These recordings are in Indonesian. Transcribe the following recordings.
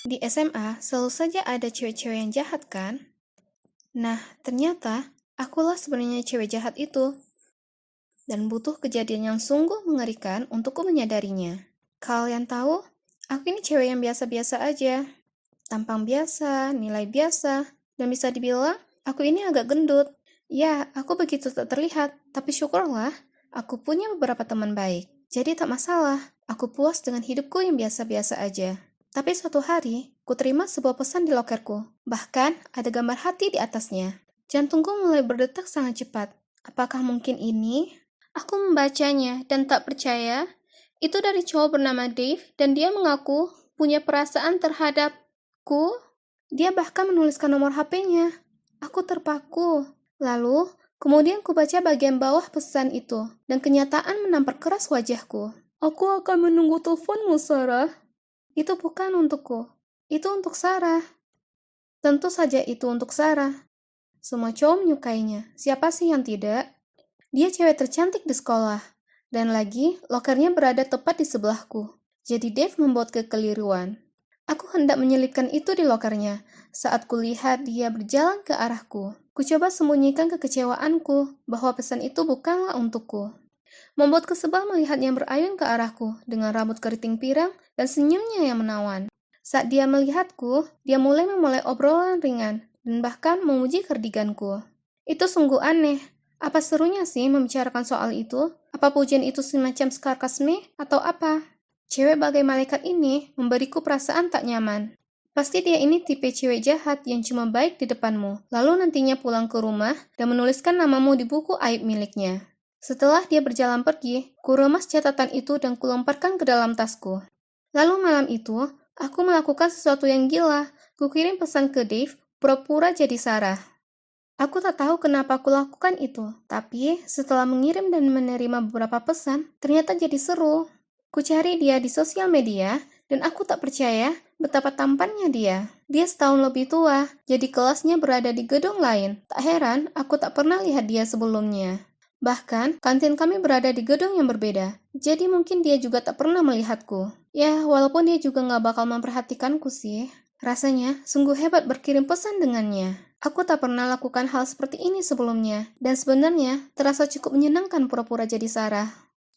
Di SMA selalu saja ada cewek-cewek yang jahat kan? Nah, ternyata akulah sebenarnya cewek jahat itu. Dan butuh kejadian yang sungguh mengerikan untukku menyadarinya. Kalian tahu, aku ini cewek yang biasa-biasa aja. Tampang biasa, nilai biasa, dan bisa dibilang aku ini agak gendut. Ya, aku begitu tak terlihat, tapi syukurlah aku punya beberapa teman baik. Jadi tak masalah, aku puas dengan hidupku yang biasa-biasa aja. Tapi suatu hari, ku terima sebuah pesan di lokerku. Bahkan, ada gambar hati di atasnya. Jantungku mulai berdetak sangat cepat. Apakah mungkin ini? Aku membacanya dan tak percaya. Itu dari cowok bernama Dave dan dia mengaku punya perasaan terhadapku. Dia bahkan menuliskan nomor HP-nya. Aku terpaku. Lalu, kemudian kubaca bagian bawah pesan itu dan kenyataan menampar keras wajahku. Aku akan menunggu teleponmu, Sarah. Itu bukan untukku. Itu untuk Sarah. Tentu saja itu untuk Sarah. Semua cowok menyukainya. Siapa sih yang tidak? Dia cewek tercantik di sekolah. Dan lagi, lokernya berada tepat di sebelahku. Jadi Dave membuat kekeliruan. Aku hendak menyelipkan itu di lokernya saat kulihat dia berjalan ke arahku. Kucoba sembunyikan kekecewaanku bahwa pesan itu bukanlah untukku. Membuatku sebal melihatnya berayun ke arahku dengan rambut keriting pirang dan senyumnya yang menawan. Saat dia melihatku, dia mulai memulai obrolan ringan dan bahkan memuji kardiganku. Itu sungguh aneh. Apa serunya sih membicarakan soal itu? Apa pujian itu semacam sarkasme atau apa? Cewek bagai malaikat ini memberiku perasaan tak nyaman. Pasti dia ini tipe cewek jahat yang cuma baik di depanmu, lalu nantinya pulang ke rumah dan menuliskan namamu di buku aib miliknya. Setelah dia berjalan pergi, kuremas catatan itu dan kulemparkan ke dalam tasku. Lalu malam itu, aku melakukan sesuatu yang gila. Kukirim pesan ke Dave, pura-pura jadi Sarah. Aku tak tahu kenapa aku lakukan itu, tapi setelah mengirim dan menerima beberapa pesan, ternyata jadi seru. Ku cari dia di sosial media, dan aku tak percaya betapa tampannya dia. Dia setahun lebih tua, jadi kelasnya berada di gedung lain. Tak heran, aku tak pernah lihat dia sebelumnya. Bahkan, kantin kami berada di gedung yang berbeda, jadi mungkin dia juga tak pernah melihatku. Ya, walaupun dia juga gak bakal memperhatikanku sih. Rasanya sungguh hebat berkirim pesan dengannya. Aku tak pernah lakukan hal seperti ini sebelumnya, dan sebenarnya terasa cukup menyenangkan pura-pura jadi Sarah.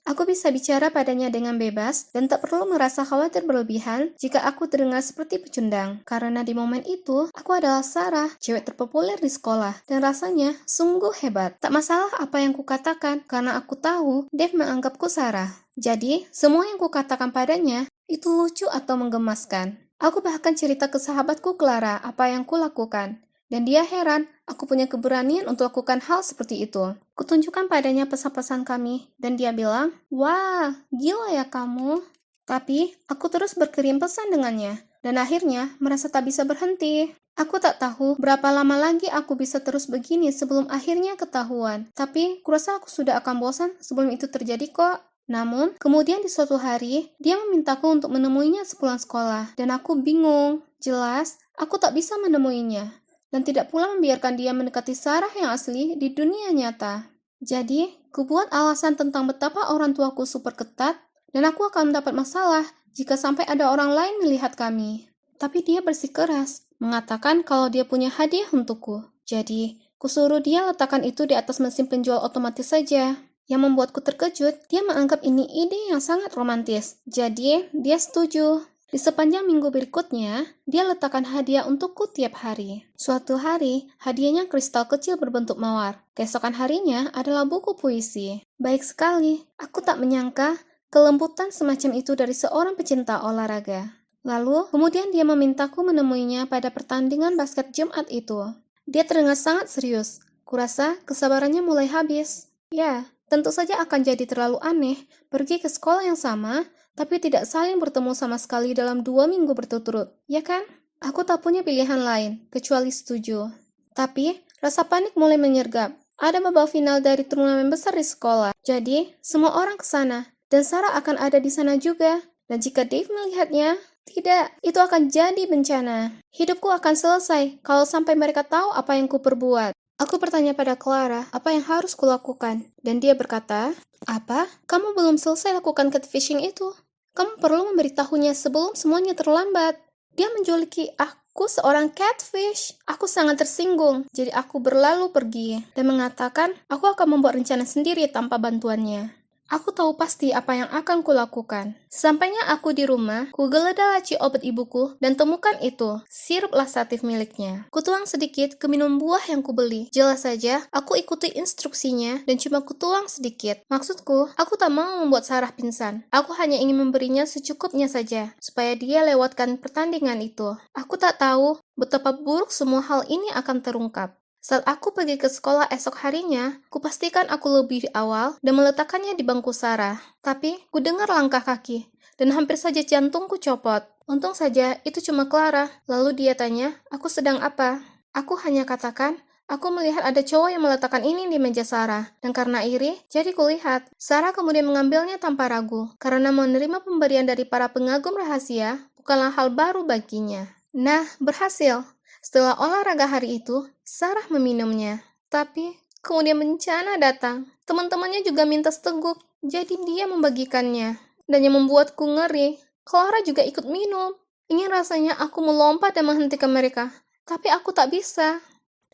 Aku bisa bicara padanya dengan bebas dan tak perlu merasa khawatir berlebihan jika aku terdengar seperti pecundang. Karena di momen itu, aku adalah Sarah, cewek terpopuler di sekolah, dan rasanya sungguh hebat. Tak masalah apa yang kukatakan, karena aku tahu Dave menganggapku Sarah. Jadi, semua yang kukatakan padanya itu lucu atau menggemaskan. Aku bahkan cerita ke sahabatku Clara apa yang kulakukan. Dan dia heran, aku punya keberanian untuk lakukan hal seperti itu. Kutunjukkan padanya pesan-pesan kami, dan dia bilang, "Wah, gila ya kamu." Tapi, aku terus berkirim pesan dengannya, dan akhirnya merasa tak bisa berhenti. Aku tak tahu berapa lama lagi aku bisa terus begini sebelum akhirnya ketahuan. Tapi, kurasa aku sudah akan bosan sebelum itu terjadi kok. Namun, kemudian di suatu hari, dia memintaku untuk menemuinya sepulang sekolah, dan aku bingung. Jelas, aku tak bisa menemuinya. Dan tidak pula membiarkan dia mendekati Sarah yang asli di dunia nyata. Jadi, kubuat alasan tentang betapa orang tuaku super ketat, dan aku akan mendapat masalah jika sampai ada orang lain melihat kami. Tapi dia bersikeras, mengatakan kalau dia punya hadiah untukku. Jadi, kusuruh dia letakkan itu di atas mesin penjual otomatis saja. Yang membuatku terkejut, dia menganggap ini ide yang sangat romantis. Jadi, dia setuju. Di sepanjang minggu berikutnya, dia letakkan hadiah untukku tiap hari. Suatu hari, hadiahnya kristal kecil berbentuk mawar. Keesokan harinya adalah buku puisi. Baik sekali, aku tak menyangka kelembutan semacam itu dari seorang pecinta olahraga. Lalu, kemudian dia memintaku menemuinya pada pertandingan basket Jumat itu. Dia terdengar sangat serius. Kurasa kesabarannya mulai habis. Ya, tentu saja akan jadi terlalu aneh pergi ke sekolah yang sama, tapi tidak saling bertemu sama sekali dalam 2 minggu berturut-turut, ya kan? Aku tak punya pilihan lain, kecuali setuju. Tapi, rasa panik mulai menyergap. Ada babak final dari turnamen besar di sekolah, jadi semua orang ke sana, dan Sarah akan ada di sana juga. Dan jika Dave melihatnya, tidak, itu akan jadi bencana. Hidupku akan selesai kalau sampai mereka tahu apa yang kuperbuat. Aku bertanya pada Clara apa yang harus kulakukan, dan dia berkata, "Apa? Kamu belum selesai lakukan catfishing itu? Kamu perlu memberitahunya sebelum semuanya terlambat." Dia menjuluki aku seorang catfish. Aku sangat tersinggung, jadi aku berlalu pergi dan mengatakan aku akan membuat rencana sendiri tanpa bantuannya. Aku tahu pasti apa yang akan kulakukan. Sampainya aku di rumah, ku geledah laci obat ibuku dan temukan itu, sirup lasatif miliknya. Kutuang sedikit ke minum buah yang kubeli. Jelas saja, aku ikuti instruksinya dan cuma kutuang sedikit. Maksudku, aku tak mau membuat Sarah pingsan. Aku hanya ingin memberinya secukupnya saja, supaya dia lewatkan pertandingan itu. Aku tak tahu betapa buruk semua hal ini akan terungkap. Saat aku pergi ke sekolah esok harinya, kupastikan aku lebih awal dan meletakkannya di bangku Sarah. Tapi, ku dengar langkah kaki, dan hampir saja jantungku copot. Untung saja itu cuma Clara. Lalu dia tanya, aku sedang apa? Aku hanya katakan, aku melihat ada cowok yang meletakkan ini di meja Sarah. Dan karena iri, jadi kulihat. Sarah kemudian mengambilnya tanpa ragu, karena menerima pemberian dari para pengagum rahasia bukanlah hal baru baginya. Nah, berhasil. Setelah olahraga hari itu, Sarah meminumnya. Tapi, kemudian bencana datang. Teman-temannya juga minta seteguk, jadi dia membagikannya. Dan yang membuatku ngeri, Clara juga ikut minum. Ingin rasanya aku melompat dan menghentikan mereka, tapi aku tak bisa.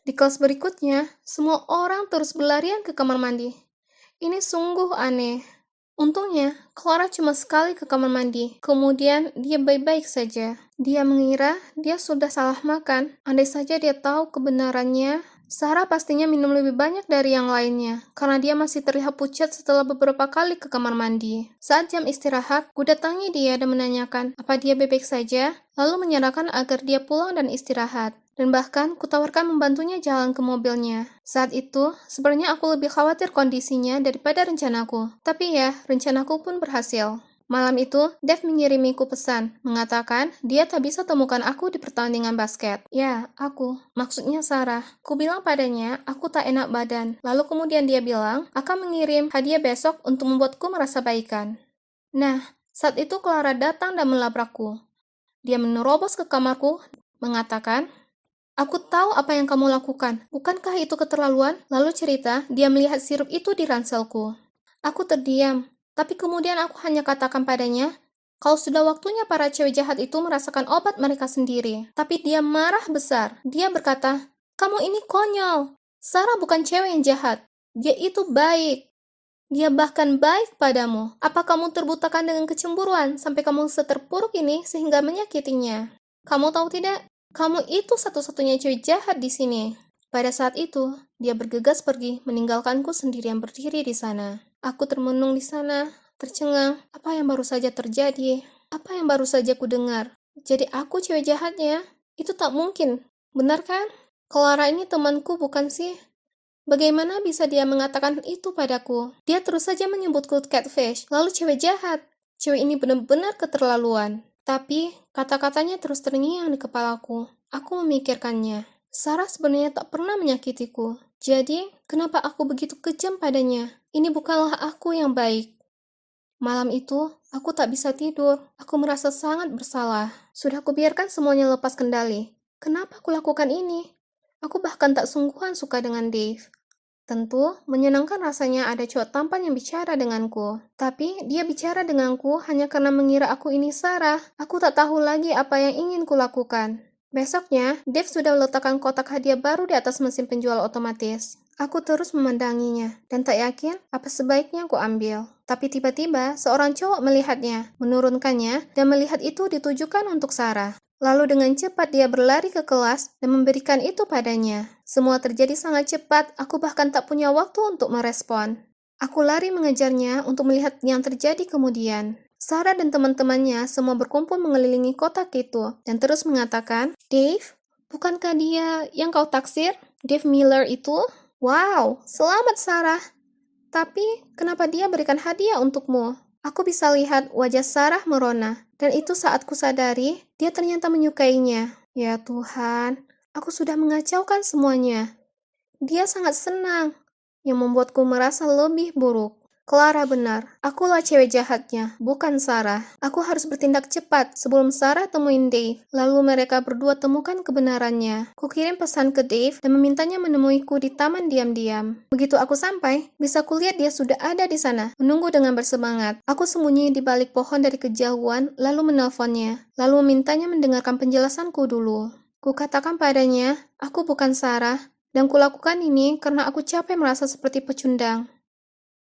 Di kelas berikutnya, semua orang terus berlarian ke kamar mandi. Ini sungguh aneh. Untungnya, Clara cuma sekali ke kamar mandi. Kemudian, dia baik-baik saja. Dia mengira dia sudah salah makan. Andai saja dia tahu kebenarannya, Sarah pastinya minum lebih banyak dari yang lainnya, karena dia masih terlihat pucat setelah beberapa kali ke kamar mandi. Saat jam istirahat, ku datangi dia dan menanyakan apa dia baik-baik saja, lalu menyarankan agar dia pulang dan istirahat. Dan bahkan kutawarkan membantunya jalan ke mobilnya. Saat itu, sebenarnya aku lebih khawatir kondisinya daripada rencanaku. Tapi ya, rencanaku pun berhasil. Malam itu, Dev mengirimiku pesan, mengatakan dia tak bisa temukan aku di pertandingan basket. Ya, aku. Maksudnya Sarah. Ku bilang padanya, aku tak enak badan. Lalu kemudian dia bilang, akan mengirim hadiah besok untuk membuatku merasa baikan. Nah, saat itu Clara datang dan melabrakku. Dia menerobos ke kamarku, mengatakan, aku tahu apa yang kamu lakukan. Bukankah itu keterlaluan? Lalu cerita, dia melihat sirup itu di ranselku. Aku terdiam, tapi kemudian aku hanya katakan padanya, kalau sudah waktunya para cewek jahat itu merasakan obat mereka sendiri. Tapi dia marah besar. Dia berkata, kamu ini konyol. Sarah bukan cewek yang jahat. Dia itu baik. Dia bahkan baik padamu. Apa kamu terbutakan dengan kecemburuan sampai kamu seterpuruk ini sehingga menyakitinya? Kamu tahu tidak? Kamu itu satu-satunya cewek jahat di sini. Pada saat itu, dia bergegas pergi, meninggalkanku sendirian berdiri di sana. Aku termenung di sana, tercengang. Apa yang baru saja terjadi? Apa yang baru saja ku dengar? Jadi aku cewek jahatnya? Itu tak mungkin, benar kan? Clara ini temanku, bukan sih? Bagaimana bisa dia mengatakan itu padaku? Dia terus saja menyebutku catfish, lalu cewek jahat. Cewek ini benar-benar keterlaluan. Tapi, kata-katanya terus terngiang di kepalaku. Aku memikirkannya. Sarah sebenarnya tak pernah menyakitiku. Jadi, kenapa aku begitu kejam padanya? Ini bukanlah aku yang baik. Malam itu, aku tak bisa tidur. Aku merasa sangat bersalah. Sudah kubiarkan semuanya lepas kendali. Kenapa aku lakukan ini? Aku bahkan tak sungguhan suka dengan Dave. Tentu, menyenangkan rasanya ada cowok tampan yang bicara denganku. Tapi, dia bicara denganku hanya karena mengira aku ini Sarah. Aku tak tahu lagi apa yang ingin kulakukan. Besoknya, Dave sudah meletakkan kotak hadiah baru di atas mesin penjual otomatis. Aku terus memandanginya, dan tak yakin apa sebaiknya aku ambil. Tapi tiba-tiba, seorang cowok melihatnya, menurunkannya, dan melihat itu ditujukan untuk Sarah. Lalu dengan cepat dia berlari ke kelas dan memberikan itu padanya. Semua terjadi sangat cepat, aku bahkan tak punya waktu untuk merespon. Aku lari mengejarnya untuk melihat yang terjadi kemudian. Sarah dan teman-temannya semua berkumpul mengelilingi kotak itu dan terus mengatakan, Dave, bukankah dia yang kau taksir? Dave Miller itu? Wow, selamat Sarah. Tapi, kenapa dia berikan hadiah untukmu? Aku bisa lihat wajah Sarah merona, dan itu saat kusadari, dia ternyata menyukainya. Ya Tuhan, aku sudah mengacaukan semuanya. Dia sangat senang, yang membuatku merasa lebih buruk. Clara benar. Akulah cewek jahatnya, bukan Sarah. Aku harus bertindak cepat sebelum Sarah temuin Dave. Lalu mereka berdua temukan kebenarannya. Kukirim pesan ke Dave dan memintanya menemuiku di taman diam-diam. Begitu aku sampai, bisa kulihat dia sudah ada di sana, menunggu dengan bersemangat. Aku sembunyi di balik pohon dari kejauhan, lalu menelponnya. Lalu memintanya mendengarkan penjelasanku dulu. Kukatakan padanya, aku bukan Sarah, dan kulakukan ini karena aku capek merasa seperti pecundang.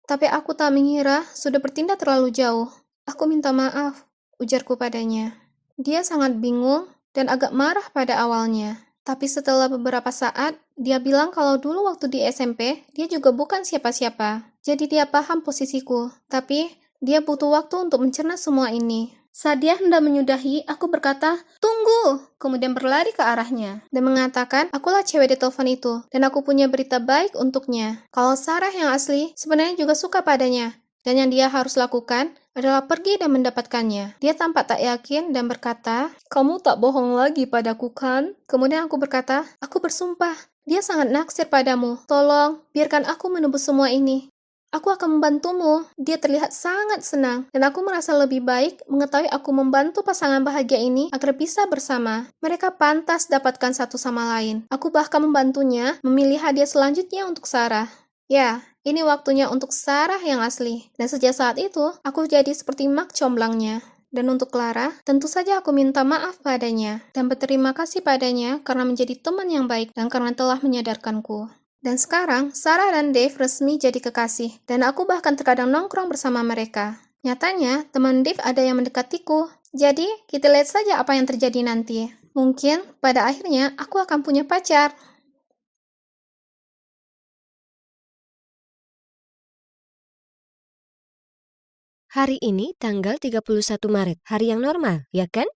Tapi aku tak mengira sudah bertindak terlalu jauh. Aku minta maaf, ujarku padanya. Dia sangat bingung dan agak marah pada awalnya. Tapi setelah beberapa saat, dia bilang kalau dulu waktu di SMP, dia juga bukan siapa-siapa. Jadi dia paham posisiku, tapi dia butuh waktu untuk mencerna semua ini. Saat dia hendak menyudahi, aku berkata, "Tunggu!" Kemudian berlari ke arahnya dan mengatakan, "Akulah cewek di telepon itu, dan aku punya berita baik untuknya. Kalau Sarah yang asli, sebenarnya juga suka padanya, dan yang dia harus lakukan adalah pergi dan mendapatkannya." Dia tampak tak yakin dan berkata, "Kamu tak bohong lagi padaku, kan?" Kemudian aku berkata, "Aku bersumpah, dia sangat naksir padamu. Tolong, biarkan aku menebus semua ini. Aku akan membantumu." Dia terlihat sangat senang, dan aku merasa lebih baik mengetahui aku membantu pasangan bahagia ini agar bisa bersama. Mereka pantas dapatkan satu sama lain. Aku bahkan membantunya memilih hadiah selanjutnya untuk Sarah. Ya, ini waktunya untuk Sarah yang asli. Dan sejak saat itu, aku jadi seperti mak comblangnya. Dan untuk Clara, tentu saja aku minta maaf padanya, dan berterima kasih padanya karena menjadi teman yang baik dan karena telah menyadarkanku. Dan sekarang, Sarah dan Dave resmi jadi kekasih, dan aku bahkan terkadang nongkrong bersama mereka. Nyatanya, teman Dave ada yang mendekatiku. Jadi, kita lihat saja apa yang terjadi nanti. Mungkin, pada akhirnya, aku akan punya pacar. Hari ini tanggal 31 Maret, hari yang normal, ya kan?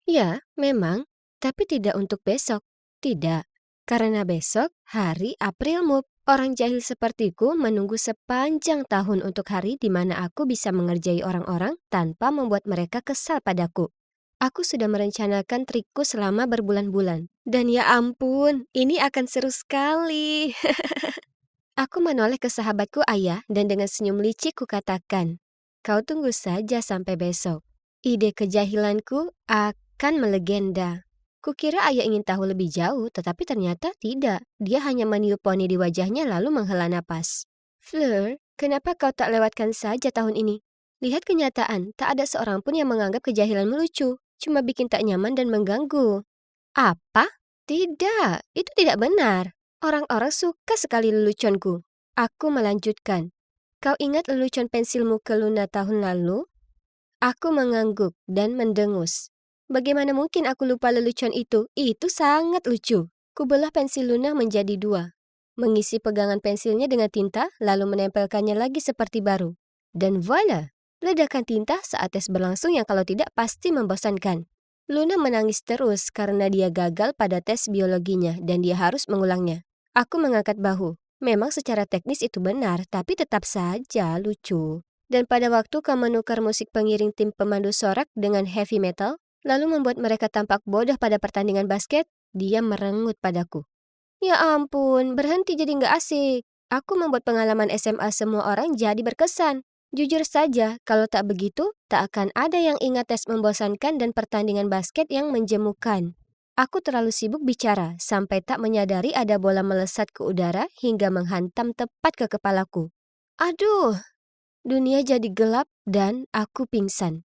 Ya, memang, tapi tidak untuk besok. Tidak, karena besok hari April Mop. Orang jahil sepertiku menunggu sepanjang tahun untuk hari di mana aku bisa mengerjai orang-orang tanpa membuat mereka kesal padaku. Aku sudah merencanakan trikku selama berbulan-bulan. Dan ya ampun, ini akan seru sekali. Aku menoleh ke sahabatku Ayah dan dengan senyum licik kukatakan, "Kau tunggu saja sampai besok. Ide kejahilanku akan melegenda." Kukira Ayah ingin tahu lebih jauh, tetapi ternyata tidak. Dia hanya meniup poni di wajahnya lalu menghela napas. "Fleur, kenapa kau tak lewatkan saja tahun ini? Lihat kenyataan, tak ada seorang pun yang menganggap kejahilanmu lucu. Cuma bikin tak nyaman dan mengganggu." "Apa? Tidak, itu tidak benar. Orang-orang suka sekali leluconku." Aku melanjutkan, "Kau ingat lelucon pensilmu ke Luna tahun lalu?" Aku mengangguk dan mendengus. Bagaimana mungkin aku lupa lelucon itu? Itu sangat lucu. Kubelah pensil Luna menjadi dua, mengisi pegangan pensilnya dengan tinta, lalu menempelkannya lagi seperti baru. Dan voila, ledakan tinta saat tes berlangsung yang kalau tidak pasti membosankan. Luna menangis terus karena dia gagal pada tes biologinya dan dia harus mengulangnya. Aku mengangkat bahu. Memang secara teknis itu benar, tapi tetap saja lucu. Dan pada waktu kau menukar musik pengiring tim pemandu sorak dengan heavy metal, lalu membuat mereka tampak bodoh pada pertandingan basket, dia merengut padaku. Ya ampun, berhenti jadi nggak asik. Aku membuat pengalaman SMA semua orang jadi berkesan. Jujur saja, kalau tak begitu, tak akan ada yang ingat tes membosankan dan pertandingan basket yang menjemukan. Aku terlalu sibuk bicara, sampai tak menyadari ada bola melesat ke udara hingga menghantam tepat ke kepalaku. Aduh, dunia jadi gelap dan aku pingsan.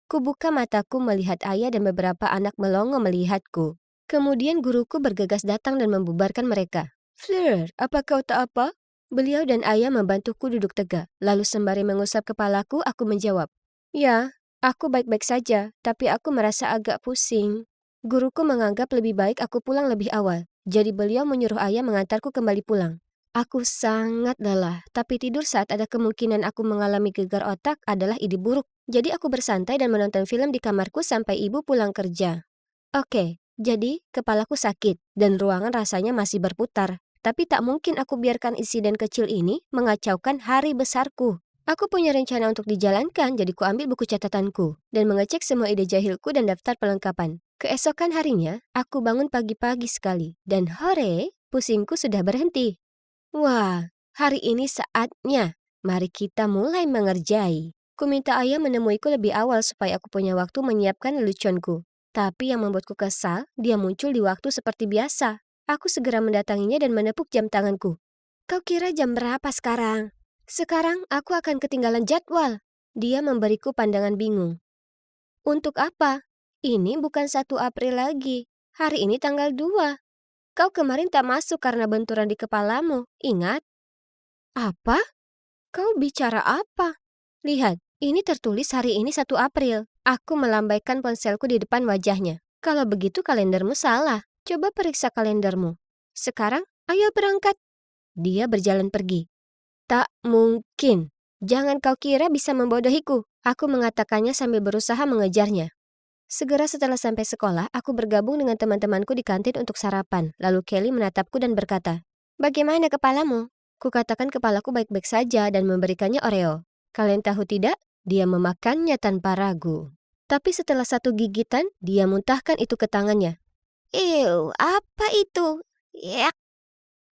Kubuka mataku melihat Ayah dan beberapa anak melongo melihatku. Kemudian guruku bergegas datang dan membubarkan mereka. "Fleur, apa kau tak apa?" Beliau dan Ayah membantuku duduk tegak. Lalu sembari mengusap kepalaku, aku menjawab, "Ya, aku baik-baik saja, tapi aku merasa agak pusing." Guruku menganggap lebih baik aku pulang lebih awal. Jadi beliau menyuruh Ayah mengantarku kembali pulang. Aku sangat lelah, tapi tidur saat ada kemungkinan aku mengalami gegar otak adalah ide buruk. Jadi aku bersantai dan menonton film di kamarku sampai ibu pulang kerja. Oke, jadi kepalaku sakit dan ruangan rasanya masih berputar. Tapi tak mungkin aku biarkan insiden kecil ini mengacaukan hari besarku. Aku punya rencana untuk dijalankan, jadi ku ambil buku catatanku dan mengecek semua ide jahilku dan daftar pelengkapan. Keesokan harinya, aku bangun pagi-pagi sekali dan hore, pusingku sudah berhenti. Wah, hari ini saatnya. Mari kita mulai mengerjai. Ku minta ayah menemuiku lebih awal supaya aku punya waktu menyiapkan leluconku. Tapi yang membuatku kesal, dia muncul di waktu seperti biasa. Aku segera mendatanginya dan menepuk jam tanganku. Kau kira jam berapa sekarang? Sekarang aku akan ketinggalan jadwal. Dia memberiku pandangan bingung. Untuk apa? Ini bukan 1 April lagi. Hari ini tanggal 2. Kau kemarin tak masuk karena benturan di kepalamu, ingat? Apa? Kau bicara apa? Lihat, ini tertulis hari ini 1 April. Aku melambaikan ponselku di depan wajahnya. Kalau begitu kalendermu salah. Coba periksa kalendermu. Sekarang, ayo berangkat. Dia berjalan pergi. Tak mungkin. Jangan kau kira bisa membodohiku. Aku mengatakannya sambil berusaha mengejarnya. Segera setelah sampai sekolah, aku bergabung dengan teman-temanku di kantin untuk sarapan. Lalu Kelly menatapku dan berkata, "Bagaimana kepalamu?" Kukatakan kepalaku baik-baik saja dan memberikannya Oreo. Kalian tahu tidak? Dia memakannya tanpa ragu. Tapi setelah 1 gigitan, dia muntahkan itu ke tangannya. "Ew, apa itu? Yak."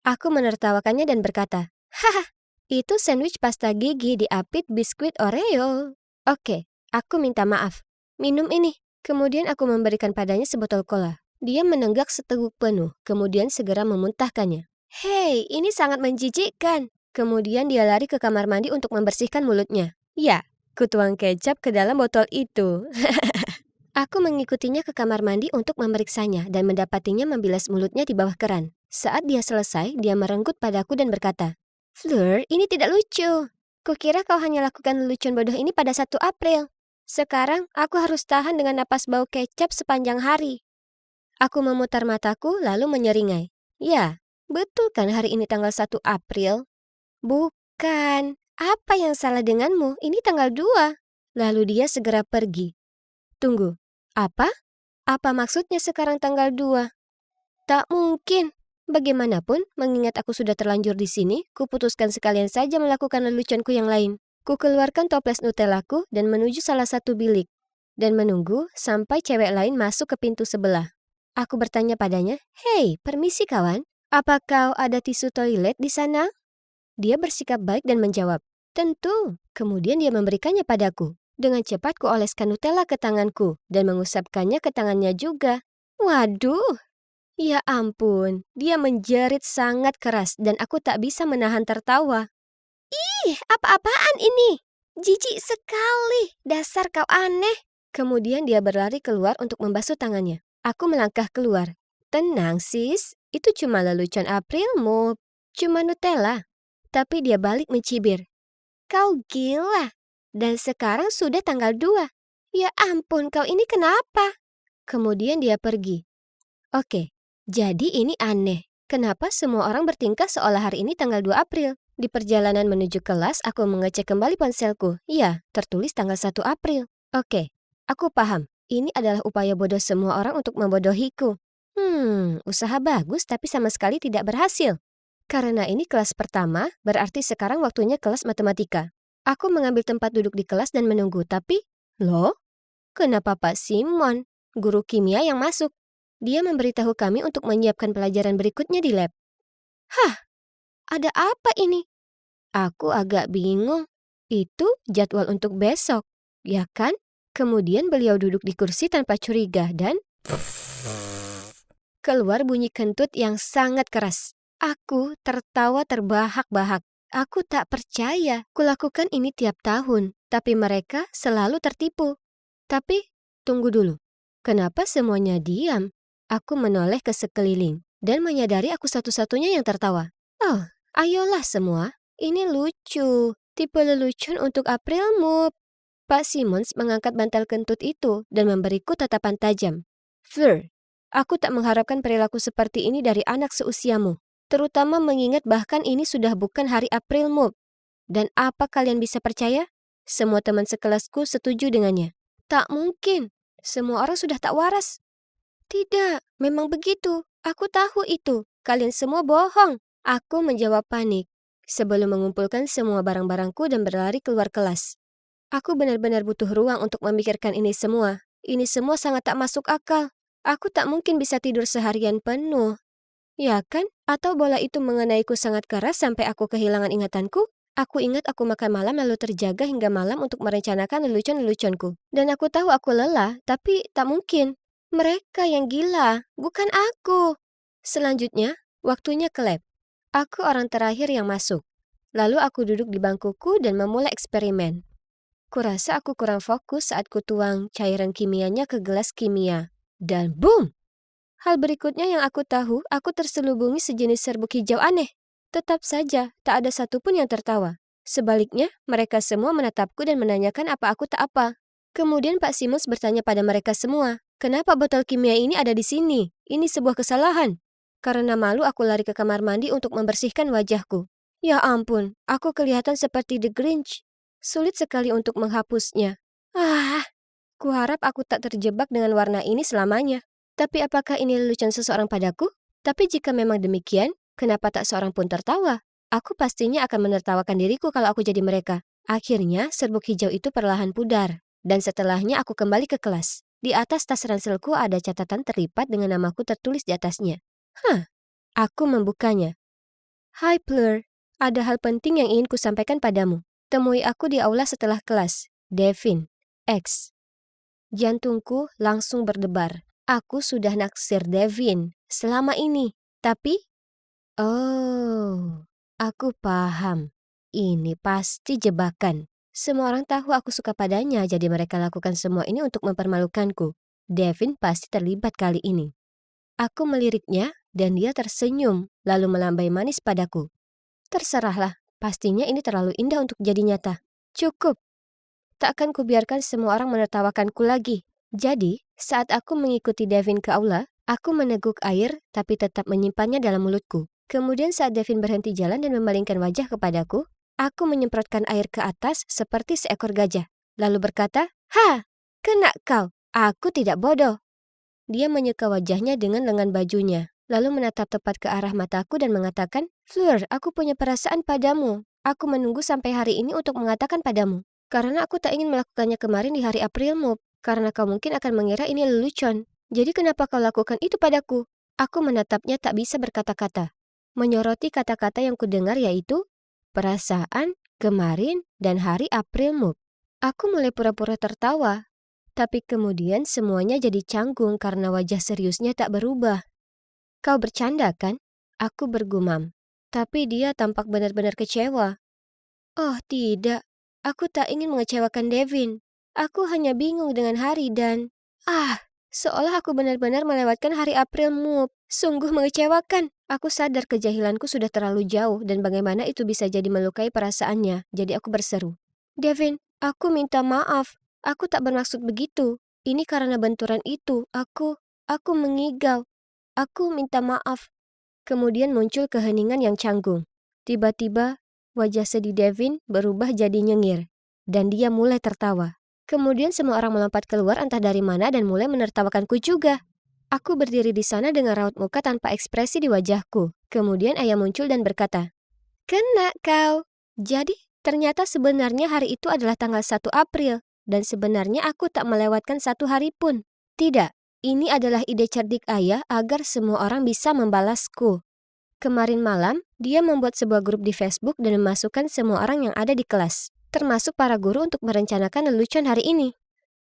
Aku menertawakannya dan berkata, "Haha, itu sandwich pasta gigi diapit biskuit Oreo." Oke, aku minta maaf. Minum ini. Kemudian aku memberikan padanya sebotol cola. Dia menenggak seteguk penuh, kemudian segera memuntahkannya. Hei, ini sangat menjijikkan. Kemudian dia lari ke kamar mandi untuk membersihkan mulutnya. Ya, kutuang kecap ke dalam botol itu. Aku mengikutinya ke kamar mandi untuk memeriksanya dan mendapatinya membilas mulutnya di bawah keran. Saat dia selesai, dia merenggut padaku dan berkata, "Fleur, ini tidak lucu. Kukira kau hanya lakukan lelucon bodoh ini pada 1 April. Sekarang, aku harus tahan dengan napas bau kecap sepanjang hari." Aku memutar mataku lalu menyeringai. Ya, betul kan hari ini tanggal 1 April? Bukan. Apa yang salah denganmu? Ini tanggal 2. Lalu dia segera pergi. Tunggu. Apa? Apa maksudnya sekarang tanggal 2? Tak mungkin. Bagaimanapun, mengingat aku sudah terlanjur di sini, kuputuskan sekalian saja melakukan leluconku yang lain. Ku keluarkan toples Nutellaku dan menuju salah satu bilik. Dan menunggu sampai cewek lain masuk ke pintu sebelah. Aku bertanya padanya, "Hei, permisi kawan. Apa kau ada tisu toilet di sana?" Dia bersikap baik dan menjawab, "Tentu." Kemudian dia memberikannya padaku. Dengan cepat kuoleskan Nutella ke tanganku dan mengusapkannya ke tangannya juga. Waduh! Ya ampun, dia menjerit sangat keras dan aku tak bisa menahan tertawa. Ih, apa-apaan ini? Jijik sekali, dasar kau aneh. Kemudian dia berlari keluar untuk membasuh tangannya. Aku melangkah keluar. Tenang sis, itu cuma lelucon Aprilmu. Cuma Nutella. Tapi dia balik mencibir. Kau gila. Dan sekarang sudah tanggal 2. Ya ampun, kau ini kenapa? Kemudian dia pergi. Oke, jadi ini aneh. Kenapa semua orang bertingkah seolah hari ini tanggal 2 April? Di perjalanan menuju kelas, aku mengecek kembali ponselku. Ya, tertulis tanggal 1 April. Oke, aku paham. Ini adalah upaya bodoh semua orang untuk membodohiku. Usaha bagus tapi sama sekali tidak berhasil. Karena ini kelas pertama, berarti sekarang waktunya kelas matematika. Aku mengambil tempat duduk di kelas dan menunggu, tapi... Loh? Kenapa Pak Simon, guru kimia yang masuk? Dia memberitahu kami untuk menyiapkan pelajaran berikutnya di lab. Hah, ada apa ini? Aku agak bingung. Itu jadwal untuk besok, ya kan? Kemudian beliau duduk di kursi tanpa curiga dan... keluar bunyi kentut yang sangat keras. Aku tertawa terbahak-bahak. Aku tak percaya. Kulakukan ini tiap tahun, tapi mereka selalu tertipu. Tapi, tunggu dulu. Kenapa semuanya diam? Aku menoleh ke sekeliling dan menyadari aku satu-satunya yang tertawa. Oh, ayolah semua. Ini lucu. Tipe lelucon untuk Aprilmu. Pak Simmons mengangkat bantal kentut itu dan memberiku tatapan tajam. Fleur, aku tak mengharapkan perilaku seperti ini dari anak seusiamu. Terutama mengingat bahkan ini sudah bukan hari Aprilmu. Dan apa kalian bisa percaya? Semua teman sekelasku setuju dengannya. Tak mungkin. Semua orang sudah tak waras. Tidak, memang begitu. Aku tahu itu. Kalian semua bohong. Aku menjawab panik sebelum mengumpulkan semua barang-barangku dan berlari keluar kelas. Aku benar-benar butuh ruang untuk memikirkan ini semua. Ini semua sangat tak masuk akal. Aku tak mungkin bisa tidur seharian penuh. Ya kan? Atau bola itu mengenaiku sangat keras sampai aku kehilangan ingatanku? Aku ingat aku makan malam lalu terjaga hingga malam untuk merencanakan lelucon-leluconku. Dan aku tahu aku lelah, tapi tak mungkin. Mereka yang gila, bukan aku. Selanjutnya, waktunya ke lab. Aku orang terakhir yang masuk. Lalu aku duduk di bangkuku dan memulai eksperimen. Kurasa aku kurang fokus saat kutuang cairan kimianya ke gelas kimia. Dan boom! Hal berikutnya yang aku tahu, aku terselubungi sejenis serbuk hijau aneh. Tetap saja, tak ada satupun yang tertawa. Sebaliknya, mereka semua menatapku dan menanyakan apa aku tak apa. Kemudian Pak Simmons bertanya pada mereka semua, kenapa botol kimia ini ada di sini? Ini sebuah kesalahan. Karena malu aku lari ke kamar mandi untuk membersihkan wajahku. Ya ampun, aku kelihatan seperti The Grinch. Sulit sekali untuk menghapusnya. Kuharap aku tak terjebak dengan warna ini selamanya. Tapi apakah ini lelucon seseorang padaku? Tapi jika memang demikian, kenapa tak seorang pun tertawa? Aku pastinya akan menertawakan diriku kalau aku jadi mereka. Akhirnya, serbuk hijau itu perlahan pudar. Dan setelahnya aku kembali ke kelas. Di atas tas ranselku ada catatan terlipat dengan namaku tertulis di atasnya. Aku membukanya. Hai Plur, ada hal penting yang ingin kusampaikan padamu. Temui aku di aula setelah kelas. Devin, X. Jantungku langsung berdebar. Aku sudah naksir Devin selama ini. Tapi, oh, aku paham. Ini pasti jebakan. Semua orang tahu aku suka padanya, jadi mereka lakukan semua ini untuk mempermalukanku. Devin pasti terlibat kali ini. Aku meliriknya, dan dia tersenyum, lalu melambai manis padaku. Terserahlah, pastinya ini terlalu indah untuk jadi nyata. Cukup. Tak akan kubiarkan semua orang menertawakanku lagi. Jadi, saat aku mengikuti Devin ke aula, aku meneguk air tapi tetap menyimpannya dalam mulutku. Kemudian saat Devin berhenti jalan dan memalingkan wajah kepadaku, aku menyemprotkan air ke atas seperti seekor gajah. Lalu berkata, "Ha! Kena kau! Aku tidak bodoh!" Dia menyeka wajahnya dengan lengan bajunya, lalu menatap tepat ke arah mataku dan mengatakan, "Fleur, aku punya perasaan padamu. Aku menunggu sampai hari ini untuk mengatakan padamu. Karena aku tak ingin melakukannya kemarin di hari April Mop, karena kau mungkin akan mengira ini lelucon. Jadi kenapa kau lakukan itu padaku?" Aku menatapnya tak bisa berkata-kata. Menyoroti kata-kata yang kudengar yaitu, perasaan, kemarin, dan hari April Mop. Aku mulai pura-pura tertawa. Tapi kemudian semuanya jadi canggung karena wajah seriusnya tak berubah. "Kau bercanda kan?" Aku bergumam. Tapi dia tampak benar-benar kecewa. "Oh tidak, aku tak ingin mengecewakan Devin. Aku hanya bingung dengan hari dan... seolah aku benar-benar melewatkan hari April Mop. Sungguh mengecewakan. Aku sadar kejahilanku sudah terlalu jauh dan bagaimana itu bisa jadi melukai perasaannya. Jadi aku berseru, "Devin, aku minta maaf. Aku tak bermaksud begitu. Ini karena benturan itu. Aku mengigau. Aku minta maaf." Kemudian muncul keheningan yang canggung. Tiba-tiba, wajah sedih Devin berubah jadi nyengir. Dan dia mulai tertawa. Kemudian semua orang melompat keluar entah dari mana dan mulai menertawakanku juga. Aku berdiri di sana dengan raut muka tanpa ekspresi di wajahku. Kemudian ayah muncul dan berkata, "Kena kau." Jadi, ternyata sebenarnya hari itu adalah tanggal 1 April. Dan sebenarnya aku tak melewatkan satu hari pun. Tidak, ini adalah ide cerdik ayah agar semua orang bisa membalasku. Kemarin malam, dia membuat sebuah grup di Facebook dan memasukkan semua orang yang ada di kelas, termasuk para guru untuk merencanakan lelucon hari ini.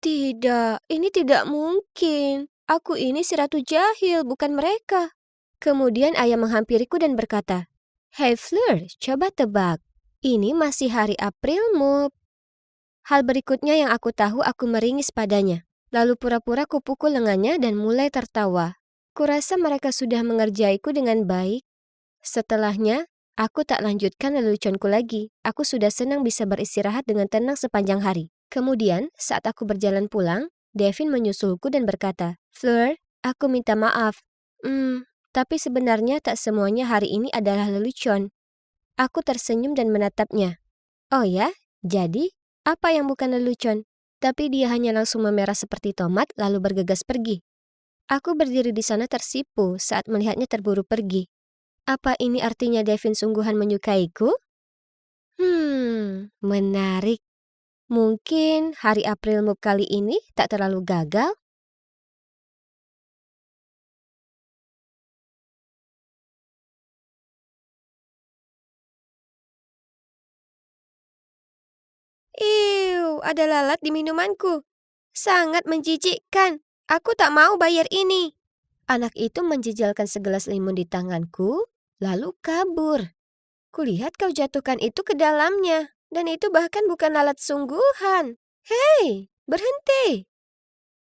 Tidak, ini tidak mungkin. Aku ini si Ratu Jahil, bukan mereka. Kemudian ayah menghampiriku dan berkata, "Hey Fleur, coba tebak. Ini masih hari April Mop." Hal berikutnya yang aku tahu, aku meringis padanya. Lalu pura-pura kupukul lengannya dan mulai tertawa. Kurasa mereka sudah mengerjaiku dengan baik. Setelahnya, aku tak lanjutkan leluconku lagi. Aku sudah senang bisa beristirahat dengan tenang sepanjang hari. Kemudian, saat aku berjalan pulang, Devin menyusulku dan berkata, "Fleur, aku minta maaf. Tapi sebenarnya tak semuanya hari ini adalah lelucon." Aku tersenyum dan menatapnya. "Oh ya? Jadi, apa yang bukan lelucon?" Tapi dia hanya langsung memerah seperti tomat lalu bergegas pergi. Aku berdiri di sana tersipu saat melihatnya terburu pergi. Apa ini artinya Devin sungguhan menyukaiku? Menarik. Mungkin hari April Mop kali ini tak terlalu gagal. Ada lalat di minumanku. Sangat menjijikkan. Aku tak mau bayar ini. Anak itu menjejalkan segelas limun di tanganku, lalu kabur. Kulihat kau jatuhkan itu ke dalamnya, dan itu bahkan bukan lalat sungguhan. Hei, berhenti!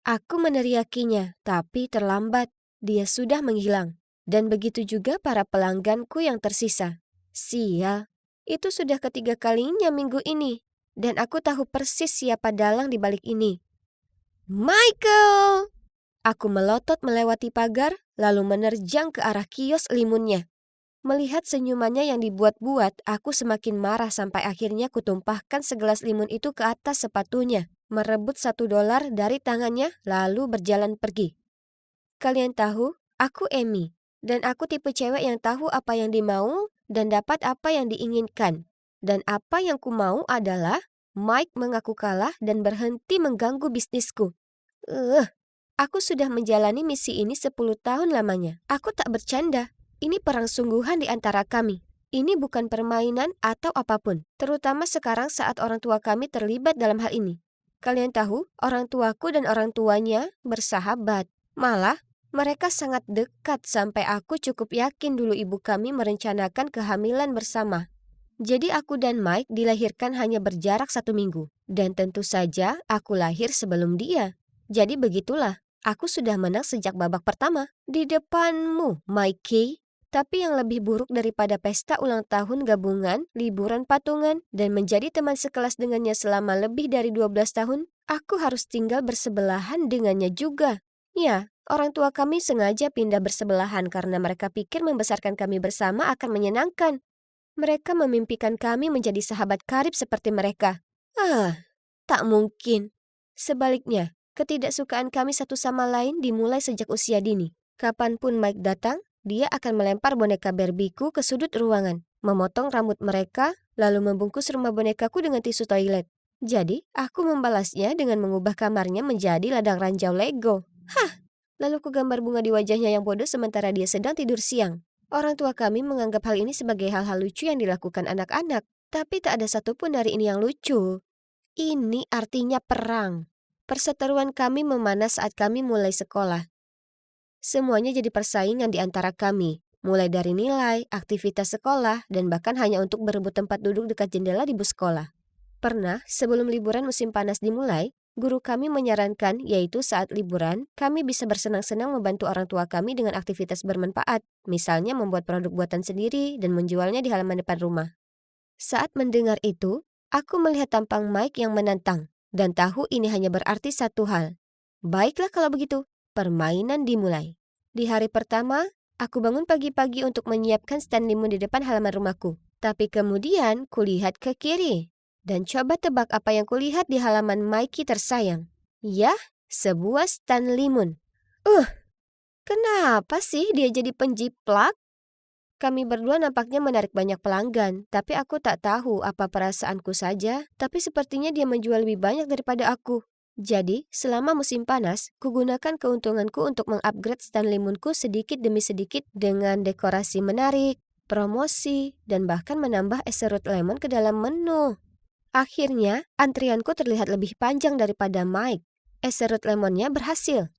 Aku meneriakinya, tapi terlambat. Dia sudah menghilang. Dan begitu juga para pelangganku yang tersisa. Sial, itu sudah ketiga kalinya minggu ini. Dan aku tahu persis siapa dalang di balik ini. Michael! Aku melotot melewati pagar, lalu menerjang ke arah kios limunnya. Melihat senyumannya yang dibuat-buat, aku semakin marah sampai akhirnya kutumpahkan segelas limun itu ke atas sepatunya, merebut $1 dari tangannya, lalu berjalan pergi. Kalian tahu, aku Amy, dan aku tipe cewek yang tahu apa yang dimau dan dapat apa yang diinginkan. Dan apa yang ku mau adalah Mike mengaku kalah dan berhenti mengganggu bisnisku. Aku sudah menjalani misi ini 10 tahun lamanya. Aku tak bercanda. Ini perang sungguhan di antara kami. Ini bukan permainan atau apapun. Terutama sekarang saat orang tua kami terlibat dalam hal ini. Kalian tahu, orang tuaku dan orang tuanya bersahabat. Malah, mereka sangat dekat sampai aku cukup yakin dulu ibu kami merencanakan kehamilan bersama. Jadi aku dan Mike dilahirkan hanya berjarak 1 minggu. Dan tentu saja aku lahir sebelum dia. Jadi begitulah. Aku sudah menang sejak babak pertama. Di depanmu, Mikey. Tapi yang lebih buruk daripada pesta ulang tahun gabungan, liburan patungan, dan menjadi teman sekelas dengannya selama lebih dari 12 tahun, aku harus tinggal bersebelahan dengannya juga. Ya, orang tua kami sengaja pindah bersebelahan karena mereka pikir membesarkan kami bersama akan menyenangkan. Mereka memimpikan kami menjadi sahabat karib seperti mereka. Tak mungkin. Sebaliknya, ketidaksukaan kami satu sama lain dimulai sejak usia dini. Kapanpun Mike datang, dia akan melempar boneka Barbieku ke sudut ruangan, memotong rambut mereka, lalu membungkus rumah bonekaku dengan tisu toilet. Jadi, aku membalasnya dengan mengubah kamarnya menjadi ladang ranjau Lego. Lalu ku gambar bunga di wajahnya yang bodoh sementara dia sedang tidur siang. Orang tua kami menganggap hal ini sebagai hal-hal lucu yang dilakukan anak-anak. Tapi tak ada satupun dari ini yang lucu. Ini artinya perang. Perseteruan kami memanas saat kami mulai sekolah. Semuanya jadi persaingan di antara kami, mulai dari nilai, aktivitas sekolah, dan bahkan hanya untuk berebut tempat duduk dekat jendela di bus sekolah. Pernah, sebelum liburan musim panas dimulai, guru kami menyarankan yaitu saat liburan, kami bisa bersenang-senang membantu orang tua kami dengan aktivitas bermanfaat, misalnya membuat produk buatan sendiri dan menjualnya di halaman depan rumah. Saat mendengar itu, aku melihat tampang Mike yang menantang, dan tahu ini hanya berarti satu hal. Baiklah kalau begitu, permainan dimulai. Di hari pertama, aku bangun pagi-pagi untuk menyiapkan stand limun di depan halaman rumahku. Tapi kemudian kulihat ke kiri. Dan coba tebak apa yang kulihat di halaman Mikey tersayang. Yah, sebuah stand limun. Kenapa sih dia jadi penjiplak? Kami berdua nampaknya menarik banyak pelanggan, tapi aku tak tahu apa perasaanku saja, tapi sepertinya dia menjual lebih banyak daripada aku. Jadi, selama musim panas, kugunakan keuntunganku untuk mengupgrade stand limunku sedikit demi sedikit dengan dekorasi menarik, promosi, dan bahkan menambah es serut lemon ke dalam menu. Akhirnya, antrianku terlihat lebih panjang daripada Mike. Es serut lemonnya berhasil.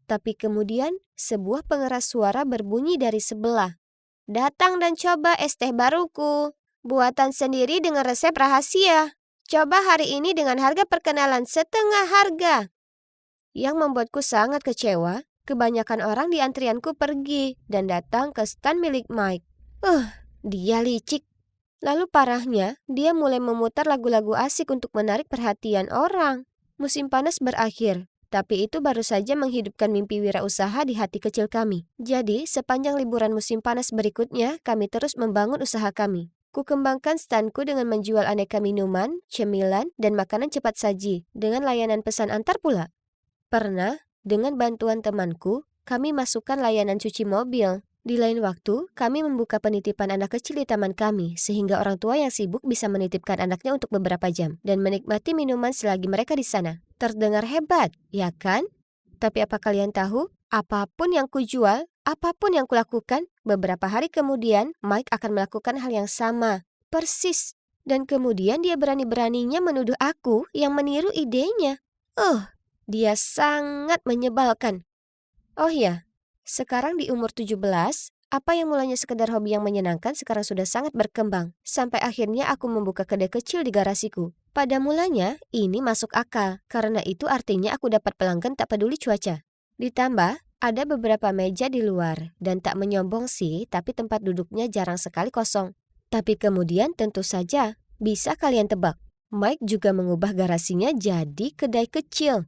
Tapi kemudian, sebuah pengeras suara berbunyi dari sebelah. Datang dan coba es teh baruku. Buatan sendiri dengan resep rahasia. Coba hari ini dengan harga perkenalan setengah harga. Yang membuatku sangat kecewa, kebanyakan orang di antrianku pergi dan datang ke stand milik Mike. Dia licik. Lalu parahnya, dia mulai memutar lagu-lagu asik untuk menarik perhatian orang. Musim panas berakhir. Tapi itu baru saja menghidupkan mimpi wirausaha di hati kecil kami. Jadi, sepanjang liburan musim panas berikutnya, kami terus membangun usaha kami. Kukembangkan standku dengan menjual aneka minuman, cemilan, dan makanan cepat saji, dengan layanan pesan antar pula. Pernah, dengan bantuan temanku, kami masukkan layanan cuci mobil. Di lain waktu, kami membuka penitipan anak kecil di taman kami, sehingga orang tua yang sibuk bisa menitipkan anaknya untuk beberapa jam, dan menikmati minuman selagi mereka di sana. Terdengar hebat, ya kan? Tapi apa kalian tahu? Apapun yang kujual, apapun yang kulakukan, beberapa hari kemudian, Mike akan melakukan hal yang sama. Persis. Dan kemudian dia berani-beraninya menuduh aku yang meniru idenya. Dia sangat menyebalkan. Oh ya, sekarang di umur 17, apa yang mulanya sekedar hobi yang menyenangkan sekarang sudah sangat berkembang. Sampai akhirnya aku membuka kedai kecil di garasiku. Pada mulanya, ini masuk akal. Karena itu artinya aku dapat pelanggan tak peduli cuaca. Ditambah, ada beberapa meja di luar. Dan tak menyombong sih, tapi tempat duduknya jarang sekali kosong. Tapi kemudian tentu saja, bisa kalian tebak, Mike juga mengubah garasinya jadi kedai kecil.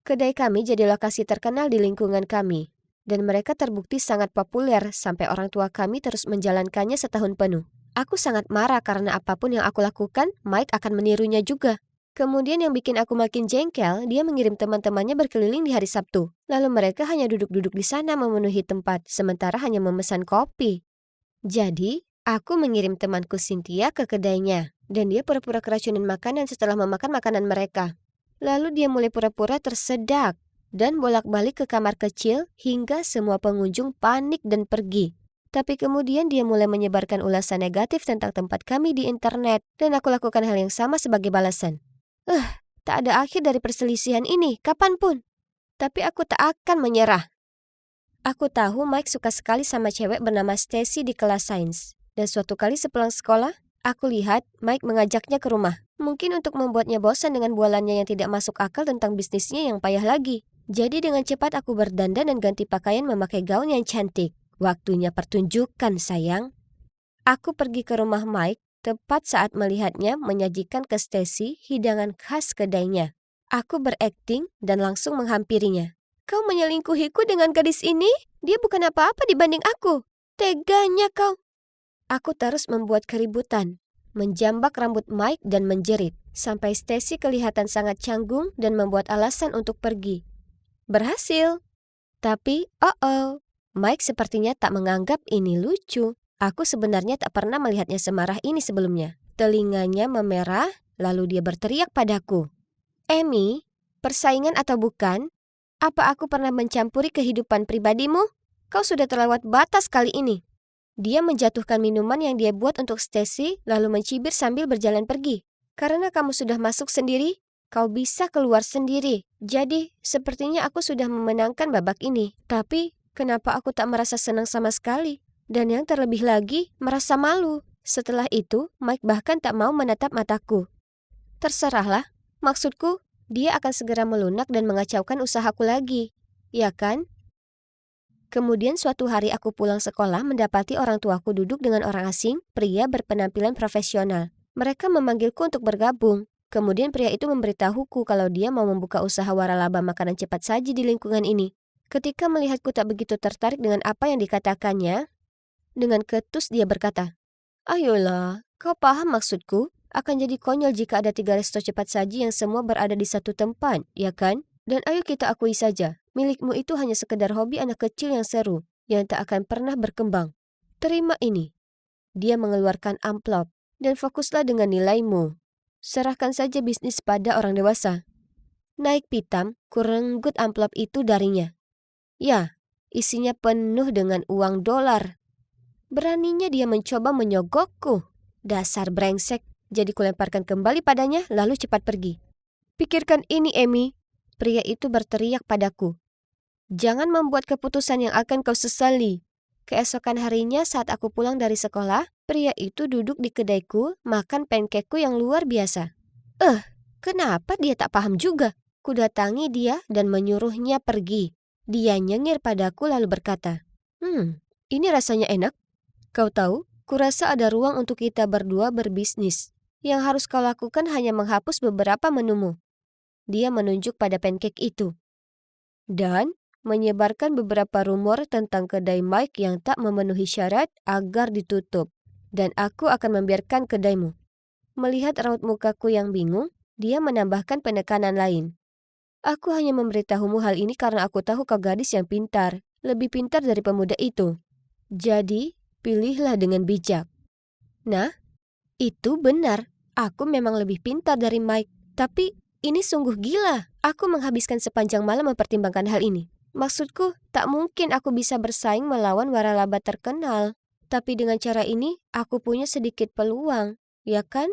Kedai kami jadi lokasi terkenal di lingkungan kami. Dan mereka terbukti sangat populer sampai orang tua kami terus menjalankannya setahun penuh. Aku sangat marah karena apapun yang aku lakukan, Mike akan menirunya juga. Kemudian yang bikin aku makin jengkel, dia mengirim teman-temannya berkeliling di hari Sabtu. Lalu mereka hanya duduk-duduk di sana memenuhi tempat, sementara hanya memesan kopi. Jadi, aku mengirim temanku Cynthia ke kedainya. Dan dia pura-pura keracunan makanan setelah memakan makanan mereka. Lalu dia mulai pura-pura tersedak dan bolak-balik ke kamar kecil hingga semua pengunjung panik dan pergi. Tapi kemudian dia mulai menyebarkan ulasan negatif tentang tempat kami di internet dan aku lakukan hal yang sama sebagai balasan. Tak ada akhir dari perselisihan ini, kapanpun. Tapi aku tak akan menyerah. Aku tahu Mike suka sekali sama cewek bernama Stacy di kelas sains. Dan suatu kali sepulang sekolah, aku lihat Mike mengajaknya ke rumah. Mungkin untuk membuatnya bosan dengan bualannya yang tidak masuk akal tentang bisnisnya yang payah lagi. Jadi dengan cepat aku berdandan dan ganti pakaian memakai gaun yang cantik. Waktunya pertunjukan, sayang. Aku pergi ke rumah Mike tepat saat melihatnya menyajikan ke Stacy hidangan khas kedainya. Aku berakting dan langsung menghampirinya. Kau menyelingkuhiku dengan gadis ini? Dia bukan apa-apa dibanding aku. Teganya kau. Aku terus membuat keributan, menjambak rambut Mike dan menjerit, sampai Stacy kelihatan sangat canggung dan membuat alasan untuk pergi. Berhasil. Tapi, Mike sepertinya tak menganggap ini lucu. Aku sebenarnya tak pernah melihatnya semarah ini sebelumnya. Telinganya memerah, lalu dia berteriak padaku. Amy, persaingan atau bukan, apa aku pernah mencampuri kehidupan pribadimu? Kau sudah terlewat batas kali ini. Dia menjatuhkan minuman yang dia buat untuk Stacy, lalu mencibir sambil berjalan pergi. Karena kamu sudah masuk sendiri, kau bisa keluar sendiri. Jadi, sepertinya aku sudah memenangkan babak ini. Tapi, kenapa aku tak merasa senang sama sekali? Dan yang terlebih lagi, merasa malu. Setelah itu, Mike bahkan tak mau menatap mataku. Terserahlah, maksudku, dia akan segera melunak dan mengacaukan usahaku lagi. Ya kan? Kemudian suatu hari aku pulang sekolah mendapati orang tuaku duduk dengan orang asing, pria berpenampilan profesional. Mereka memanggilku untuk bergabung. Kemudian pria itu memberitahuku kalau dia mau membuka usaha waralaba makanan cepat saji di lingkungan ini. Ketika melihatku tak begitu tertarik dengan apa yang dikatakannya, dengan ketus dia berkata, "Ayolah, kau paham maksudku? Akan jadi konyol jika ada 3 resto cepat saji yang semua berada di satu tempat, ya kan? Dan ayo kita akui saja, milikmu itu hanya sekedar hobi anak kecil yang seru, yang tak akan pernah berkembang. Terima ini." Dia mengeluarkan amplop, dan fokuslah dengan nilaimu. Serahkan saja bisnis pada orang dewasa. Naik pitam, kurenggut amplop itu darinya. Ya, isinya penuh dengan uang dolar. Beraninya dia mencoba menyogokku. Dasar brengsek. Jadi kulemparkan kembali padanya, lalu cepat pergi. Pikirkan ini, Amy. Pria itu berteriak padaku. Jangan membuat keputusan yang akan kau sesali. Keesokan harinya saat aku pulang dari sekolah, pria itu duduk di kedaiku, makan pancakeku yang luar biasa. Kenapa dia tak paham juga? Kudatangi dia dan menyuruhnya pergi. Dia nyengir padaku lalu berkata, ini rasanya enak. Kau tahu, kurasa ada ruang untuk kita berdua berbisnis. Yang harus kau lakukan hanya menghapus beberapa menumu. Dia menunjuk pada pancake itu. Dan menyebarkan beberapa rumor tentang kedai Mike yang tak memenuhi syarat agar ditutup. Dan aku akan membiarkan kedaimu. Melihat raut mukaku yang bingung, dia menambahkan penekanan lain. Aku hanya memberitahumu hal ini karena aku tahu kau gadis yang pintar. Lebih pintar dari pemuda itu. Jadi, pilihlah dengan bijak. Nah, itu benar. Aku memang lebih pintar dari Mike. Tapi, ini sungguh gila. Aku menghabiskan sepanjang malam mempertimbangkan hal ini. Maksudku, tak mungkin aku bisa bersaing melawan waralaba terkenal. Tapi dengan cara ini, aku punya sedikit peluang. ya kan?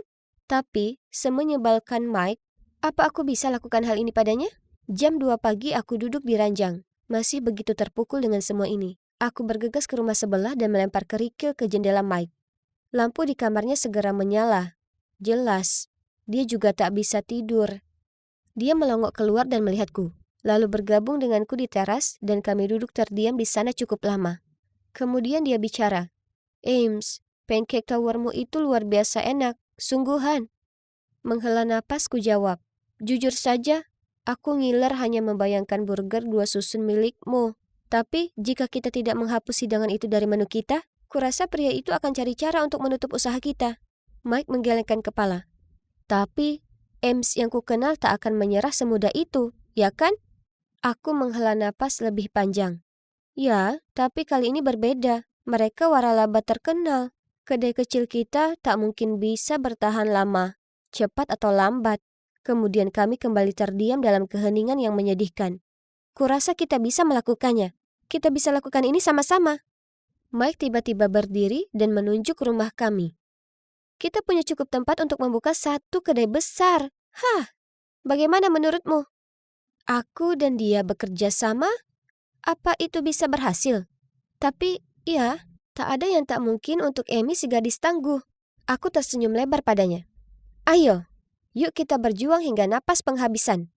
Tapi, semenyebalkan Mike, apa aku bisa lakukan hal ini padanya? Jam 2 pagi aku duduk di ranjang, masih begitu terpukul dengan semua ini. Aku bergegas ke rumah sebelah dan melempar kerikil ke jendela Mike. Lampu di kamarnya segera menyala. Jelas, dia juga tak bisa tidur. Dia melongok keluar dan melihatku, lalu bergabung denganku di teras dan kami duduk terdiam di sana cukup lama. Kemudian dia bicara, "Ames, pancake towermu itu luar biasa enak, sungguhan." Menghela napas ku jawab, "Jujur saja, aku ngiler hanya membayangkan burger 2 susun milikmu. Tapi jika kita tidak menghapus hidangan itu dari menu kita, kurasa pria itu akan cari cara untuk menutup usaha kita." Mike menggelengkan kepala. "Tapi Ames yang ku kenal tak akan menyerah semudah itu, ya kan?" Aku menghela napas lebih panjang. "Ya, tapi kali ini berbeda. Mereka waralaba terkenal. Kedai kecil kita tak mungkin bisa bertahan lama, cepat atau lambat." Kemudian kami kembali terdiam dalam keheningan yang menyedihkan. "Kurasa kita bisa melakukannya. Kita bisa lakukan ini sama-sama." Mike tiba-tiba berdiri dan menunjuk rumah kami. "Kita punya cukup tempat untuk membuka satu kedai besar. Hah, bagaimana menurutmu? Aku dan dia bekerja sama? Apa itu bisa berhasil? Tapi, ya, tak ada yang tak mungkin untuk Amy si gadis tangguh." Aku tersenyum lebar padanya. "Ayo, yuk kita berjuang hingga napas penghabisan."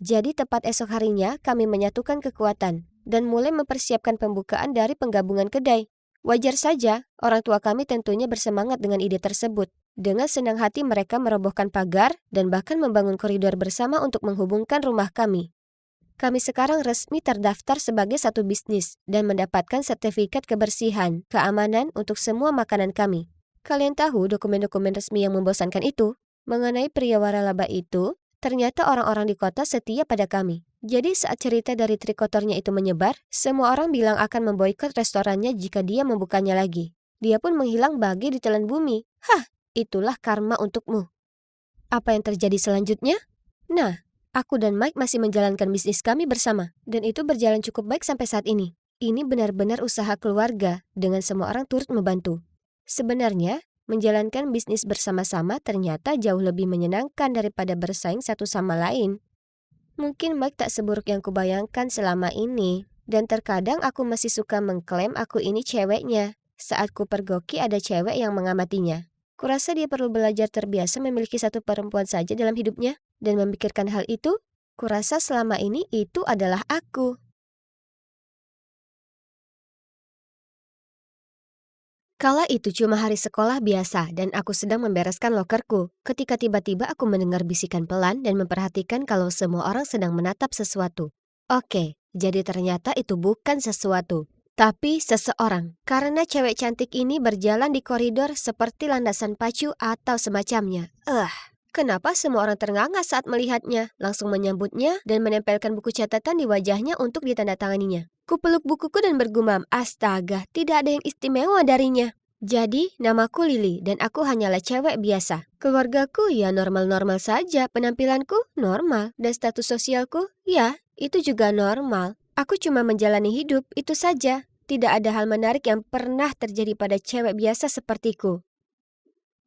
Jadi tepat esok harinya kami menyatukan kekuatan dan mulai mempersiapkan pembukaan dari penggabungan kedai. Wajar saja, orang tua kami tentunya bersemangat dengan ide tersebut. Dengan senang hati mereka merobohkan pagar dan bahkan membangun koridor bersama untuk menghubungkan rumah kami. Kami sekarang resmi terdaftar sebagai satu bisnis dan mendapatkan sertifikat kebersihan, keamanan untuk semua makanan kami. Kalian tahu dokumen-dokumen resmi yang membosankan itu? Mengenai pria waralaba itu, ternyata orang-orang di kota setia pada kami. Jadi saat cerita dari trik kotornya itu menyebar, semua orang bilang akan memboikot restorannya jika dia membukanya lagi. Dia pun menghilang bagai ditelan bumi. Hah, itulah karma untukmu. Apa yang terjadi selanjutnya? Nah, aku dan Mike masih menjalankan bisnis kami bersama, dan itu berjalan cukup baik sampai saat ini. Ini benar-benar usaha keluarga, dengan semua orang turut membantu. Sebenarnya, menjalankan bisnis bersama-sama ternyata jauh lebih menyenangkan daripada bersaing satu sama lain. Mungkin Mike tak seburuk yang kubayangkan selama ini, dan terkadang aku masih suka mengklaim aku ini ceweknya. Saat ku pergoki ada cewek yang mengamatinya. Kurasa dia perlu belajar terbiasa memiliki satu perempuan saja dalam hidupnya, dan memikirkan hal itu, kurasa selama ini itu adalah aku. Kala itu cuma hari sekolah biasa dan aku sedang membereskan lokerku ketika tiba-tiba aku mendengar bisikan pelan dan memperhatikan kalau semua orang sedang menatap sesuatu. Oke, jadi ternyata itu bukan sesuatu, tapi seseorang. Karena cewek cantik ini berjalan di koridor seperti landasan pacu atau semacamnya. Kenapa semua orang ternganga saat melihatnya, langsung menyambutnya dan menempelkan buku catatan di wajahnya untuk ditandatanganinya. Kupeluk bukuku dan bergumam, astaga, tidak ada yang istimewa darinya. Jadi, namaku Lily dan aku hanyalah cewek biasa. Keluargaku ya normal-normal saja, penampilanku normal, dan status sosialku, ya, itu juga normal. Aku cuma menjalani hidup, itu saja. Tidak ada hal menarik yang pernah terjadi pada cewek biasa sepertiku.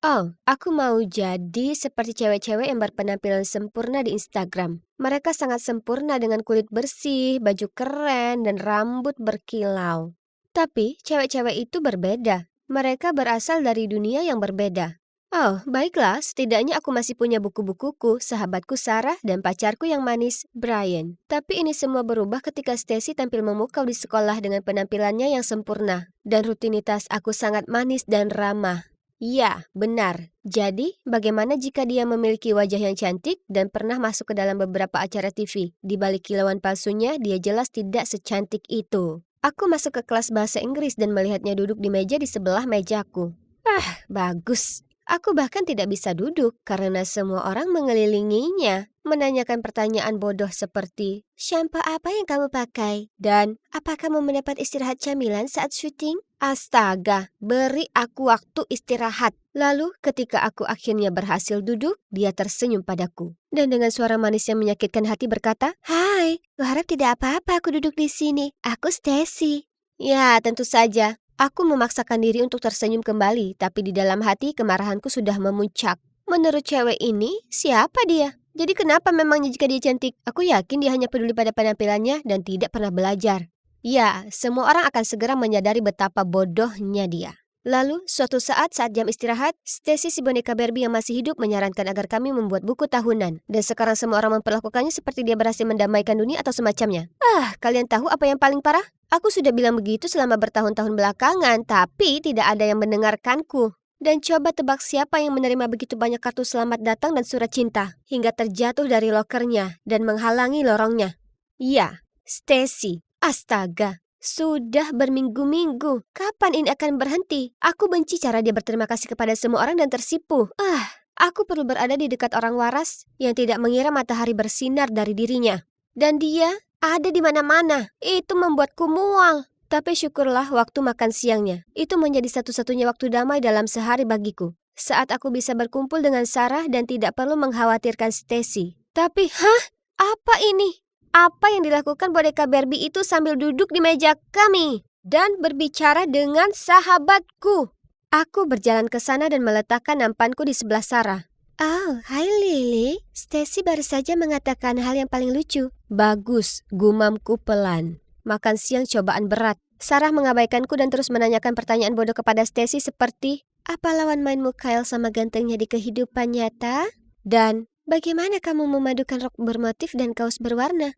Oh, aku mau jadi seperti cewek-cewek yang berpenampilan sempurna di Instagram. Mereka sangat sempurna dengan kulit bersih, baju keren, dan rambut berkilau. Tapi cewek-cewek itu berbeda. Mereka berasal dari dunia yang berbeda. Oh, baiklah, setidaknya aku masih punya buku-bukuku, sahabatku Sarah, dan pacarku yang manis, Brian. Tapi ini semua berubah ketika Stacy tampil memukau di sekolah dengan penampilannya yang sempurna. Dan rutinitas aku sangat manis dan ramah. Ya, benar. Jadi, bagaimana jika dia memiliki wajah yang cantik dan pernah masuk ke dalam beberapa acara TV? Di balik kilauan palsunya, dia jelas tidak secantik itu. Aku masuk ke kelas bahasa Inggris dan melihatnya duduk di meja di sebelah mejaku. Bagus. Aku bahkan tidak bisa duduk karena semua orang mengelilinginya, menanyakan pertanyaan bodoh seperti, "Shampoo apa yang kamu pakai?" Dan, "Apa kamu mendapat istirahat camilan saat syuting?" Astaga, beri aku waktu istirahat. Lalu ketika aku akhirnya berhasil duduk, dia tersenyum padaku. Dan dengan suara manis yang menyakitkan hati berkata, "Hai, kuharap tidak apa-apa aku duduk di sini. Aku Stacy." Ya, tentu saja. Aku memaksakan diri untuk tersenyum kembali, tapi di dalam hati kemarahanku sudah memuncak. Menurut cewek ini, siapa dia? Jadi kenapa memangnya jika dia cantik? Aku yakin dia hanya peduli pada penampilannya dan tidak pernah belajar. Ya, semua orang akan segera menyadari betapa bodohnya dia. Lalu, suatu saat jam istirahat, Stacy si boneka Barbie yang masih hidup menyarankan agar kami membuat buku tahunan. Dan sekarang semua orang memperlakukannya seperti dia berhasil mendamaikan dunia atau semacamnya. Kalian tahu apa yang paling parah? Aku sudah bilang begitu selama bertahun-tahun belakangan, tapi tidak ada yang mendengarkanku. Dan coba tebak siapa yang menerima begitu banyak kartu selamat datang dan surat cinta, hingga terjatuh dari lokernya dan menghalangi lorongnya. Ya, Stacy. Astaga. Sudah berminggu-minggu. Kapan ini akan berhenti? Aku benci cara dia berterima kasih kepada semua orang dan tersipu. Aku perlu berada di dekat orang waras yang tidak mengira matahari bersinar dari dirinya. Dan dia ada di mana-mana. Itu membuatku mual. Tapi syukurlah waktu makan siangnya. Itu menjadi satu-satunya waktu damai dalam sehari bagiku. Saat aku bisa berkumpul dengan Sarah dan tidak perlu mengkhawatirkan Stacy. Tapi, apa ini? Apa yang dilakukan boneka Barbie itu sambil duduk di meja kami dan berbicara dengan sahabatku? Aku berjalan ke sana dan meletakkan nampanku di sebelah Sarah. Oh, hai Lily. Stacy baru saja mengatakan hal yang paling lucu. Bagus, gumamku pelan. Makan siang cobaan berat. Sarah mengabaikanku dan terus menanyakan pertanyaan bodoh kepada Stacy seperti, apa lawan mainmu Kyle sama gantengnya di kehidupan nyata? Dan, bagaimana kamu memadukan rok bermotif dan kaos berwarna?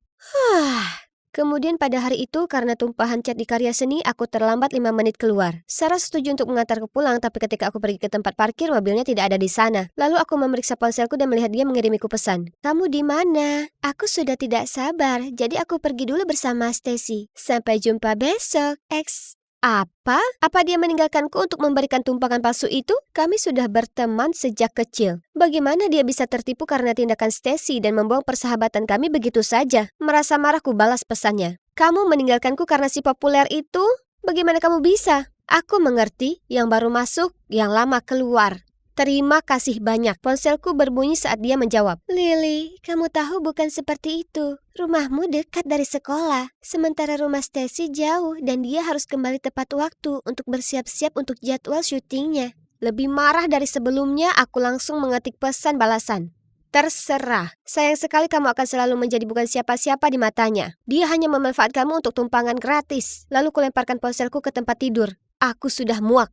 Kemudian pada hari itu, karena tumpahan cat di karya seni, aku terlambat 5 menit keluar. Sarah setuju untuk mengantarku pulang, tapi ketika aku pergi ke tempat parkir, mobilnya tidak ada di sana. Lalu aku memeriksa ponselku dan melihat dia mengirimiku pesan. Kamu di mana? Aku sudah tidak sabar, jadi aku pergi dulu bersama Stacy. Sampai jumpa besok, X. Apa? Apa dia meninggalkanku untuk memberikan tumpangan palsu itu? Kami sudah berteman sejak kecil. Bagaimana dia bisa tertipu karena tindakan Stacy dan membuang persahabatan kami begitu saja? Merasa marah ku balas pesannya. Kamu meninggalkanku karena si populer itu? Bagaimana kamu bisa? Aku mengerti, yang baru masuk, yang lama keluar. Terima kasih banyak. Ponselku berbunyi saat dia menjawab. Lily, kamu tahu bukan seperti itu. Rumahmu dekat dari sekolah, sementara rumah Stacy jauh dan dia harus kembali tepat waktu untuk bersiap-siap untuk jadwal syutingnya. Lebih marah dari sebelumnya, aku langsung mengetik pesan balasan. Terserah, sayang sekali kamu akan selalu menjadi bukan siapa-siapa di matanya. Dia hanya memanfaatkan kamu untuk tumpangan gratis. Lalu kulemparkan ponselku ke tempat tidur. Aku sudah muak.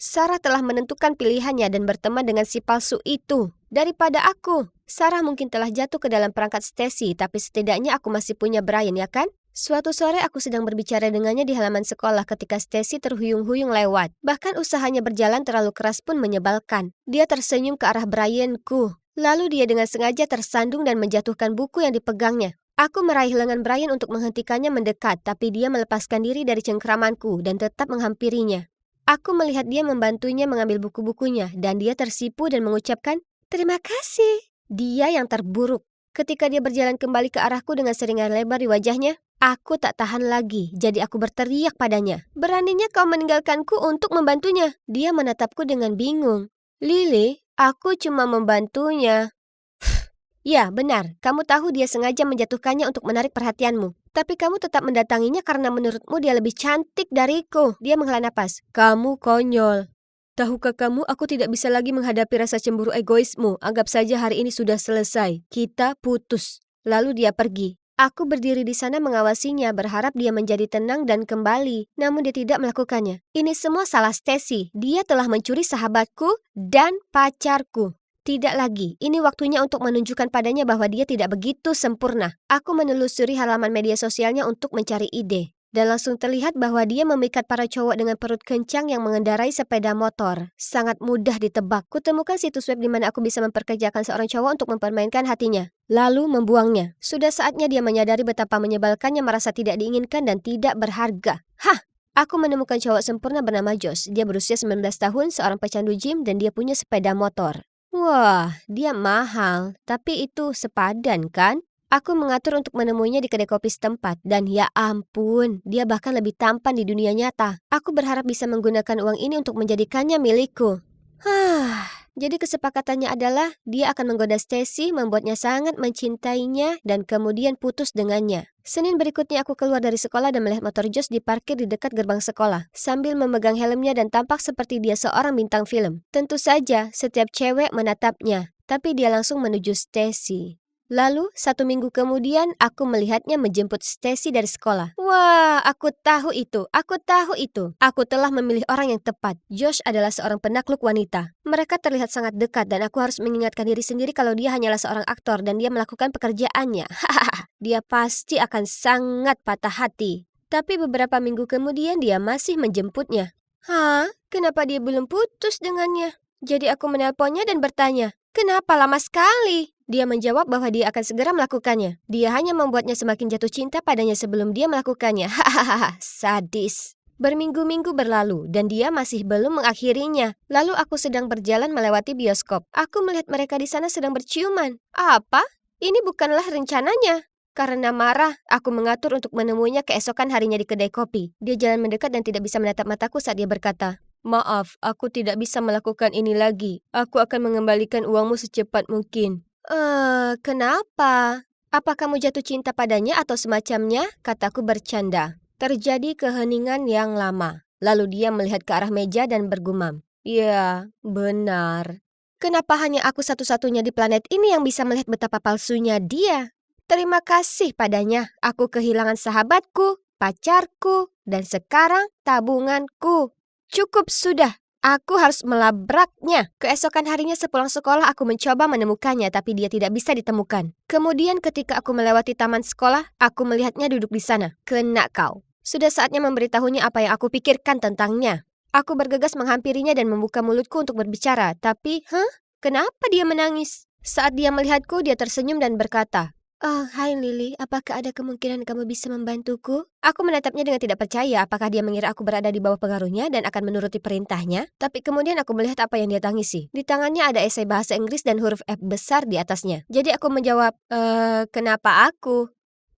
Sarah telah menentukan pilihannya dan berteman dengan si palsu itu. Daripada aku, Sarah mungkin telah jatuh ke dalam perangkat Stacy, tapi setidaknya aku masih punya Brian, ya kan? Suatu sore aku sedang berbicara dengannya di halaman sekolah ketika Stacy terhuyung-huyung lewat. Bahkan usahanya berjalan terlalu keras pun menyebalkan. Dia tersenyum ke arah Brianku. Lalu dia dengan sengaja tersandung dan menjatuhkan buku yang dipegangnya. Aku meraih lengan Brian untuk menghentikannya mendekat, tapi dia melepaskan diri dari cengkramanku dan tetap menghampirinya. Aku melihat dia membantunya mengambil buku-bukunya dan dia tersipu dan mengucapkan, terima kasih. Dia yang terburuk. Ketika dia berjalan kembali ke arahku dengan seringai lebar di wajahnya, aku tak tahan lagi, jadi aku berteriak padanya. Beraninya kau meninggalkanku untuk membantunya. Dia menatapku dengan bingung. Lily, aku cuma membantunya. Ya, benar. Kamu tahu dia sengaja menjatuhkannya untuk menarik perhatianmu. Tapi kamu tetap mendatanginya karena menurutmu dia lebih cantik dariku. Dia menghela napas. Kamu konyol. Tahukah kamu, aku tidak bisa lagi menghadapi rasa cemburu egoismu. Anggap saja hari ini sudah selesai. Kita putus. Lalu dia pergi. Aku berdiri di sana mengawasinya, berharap dia menjadi tenang dan kembali. Namun dia tidak melakukannya. Ini semua salah Stacy. Dia telah mencuri sahabatku dan pacarku. Tidak lagi, ini waktunya untuk menunjukkan padanya bahwa dia tidak begitu sempurna. Aku menelusuri halaman media sosialnya untuk mencari ide. Dan langsung terlihat bahwa dia memikat para cowok dengan perut kencang yang mengendarai sepeda motor. Sangat mudah ditebak. Kutemukan situs web di mana aku bisa memperkerjakan seorang cowok untuk mempermainkan hatinya. Lalu membuangnya. Sudah saatnya dia menyadari betapa menyebalkannya merasa tidak diinginkan dan tidak berharga. Aku menemukan cowok sempurna bernama Josh. Dia berusia 19 tahun, seorang pecandu gym dan dia punya sepeda motor. Wah, dia mahal, tapi itu sepadan kan? Aku mengatur untuk menemuinya di kedai kopi setempat, dan ya ampun, dia bahkan lebih tampan di dunia nyata. Aku berharap bisa menggunakan uang ini untuk menjadikannya milikku. Jadi kesepakatannya adalah dia akan menggoda Stacy, membuatnya sangat mencintainya, dan kemudian putus dengannya. Senin berikutnya aku keluar dari sekolah dan melihat motor Josh diparkir di dekat gerbang sekolah, sambil memegang helmnya dan tampak seperti dia seorang bintang film. Tentu saja, setiap cewek menatapnya, tapi dia langsung menuju Stacy. Lalu, 1 minggu kemudian, aku melihatnya menjemput Stacy dari sekolah. Wah, aku tahu itu. Aku telah memilih orang yang tepat. Josh adalah seorang penakluk wanita. Mereka terlihat sangat dekat dan aku harus mengingatkan diri sendiri kalau dia hanyalah seorang aktor dan dia melakukan pekerjaannya. Hahaha, dia pasti akan sangat patah hati. Tapi beberapa minggu kemudian dia masih menjemputnya. Hah? Kenapa dia belum putus dengannya? Jadi aku menelponnya dan bertanya, "Kenapa lama sekali?" Dia menjawab bahwa dia akan segera melakukannya. Dia hanya membuatnya semakin jatuh cinta padanya sebelum dia melakukannya. Hahaha, sadis. Berminggu-minggu berlalu dan dia masih belum mengakhirinya. Lalu aku sedang berjalan melewati bioskop. Aku melihat mereka di sana sedang berciuman. Apa? Ini bukanlah rencananya. Karena marah, aku mengatur untuk menemuinya keesokan harinya di kedai kopi. Dia jalan mendekat dan tidak bisa menatap mataku saat dia berkata, "Maaf, aku tidak bisa melakukan ini lagi. Aku akan mengembalikan uangmu secepat mungkin." Kenapa? Apa kamu jatuh cinta padanya atau semacamnya? Kataku bercanda. Terjadi keheningan yang lama. Lalu dia melihat ke arah meja dan bergumam. Ya, benar. Kenapa hanya aku satu-satunya di planet ini yang bisa melihat betapa palsunya dia? Terima kasih padanya, aku kehilangan sahabatku, pacarku, dan sekarang tabunganku. Cukup sudah. Aku harus melabraknya. Keesokan harinya sepulang sekolah aku mencoba menemukannya tapi dia tidak bisa ditemukan. Kemudian ketika aku melewati taman sekolah, aku melihatnya duduk di sana. Kena kau. Sudah saatnya memberitahunya apa yang aku pikirkan tentangnya. Aku bergegas menghampirinya dan membuka mulutku untuk berbicara, tapi, kenapa dia menangis? Saat dia melihatku, dia tersenyum dan berkata, "Oh, hai Lily, apakah ada kemungkinan kamu bisa membantuku?" Aku menatapnya dengan tidak percaya apakah dia mengira aku berada di bawah pengaruhnya dan akan menuruti perintahnya. Tapi kemudian aku melihat apa yang dia tangisi. Di tangannya ada esai bahasa Inggris dan huruf F besar di atasnya. Jadi aku menjawab, kenapa aku?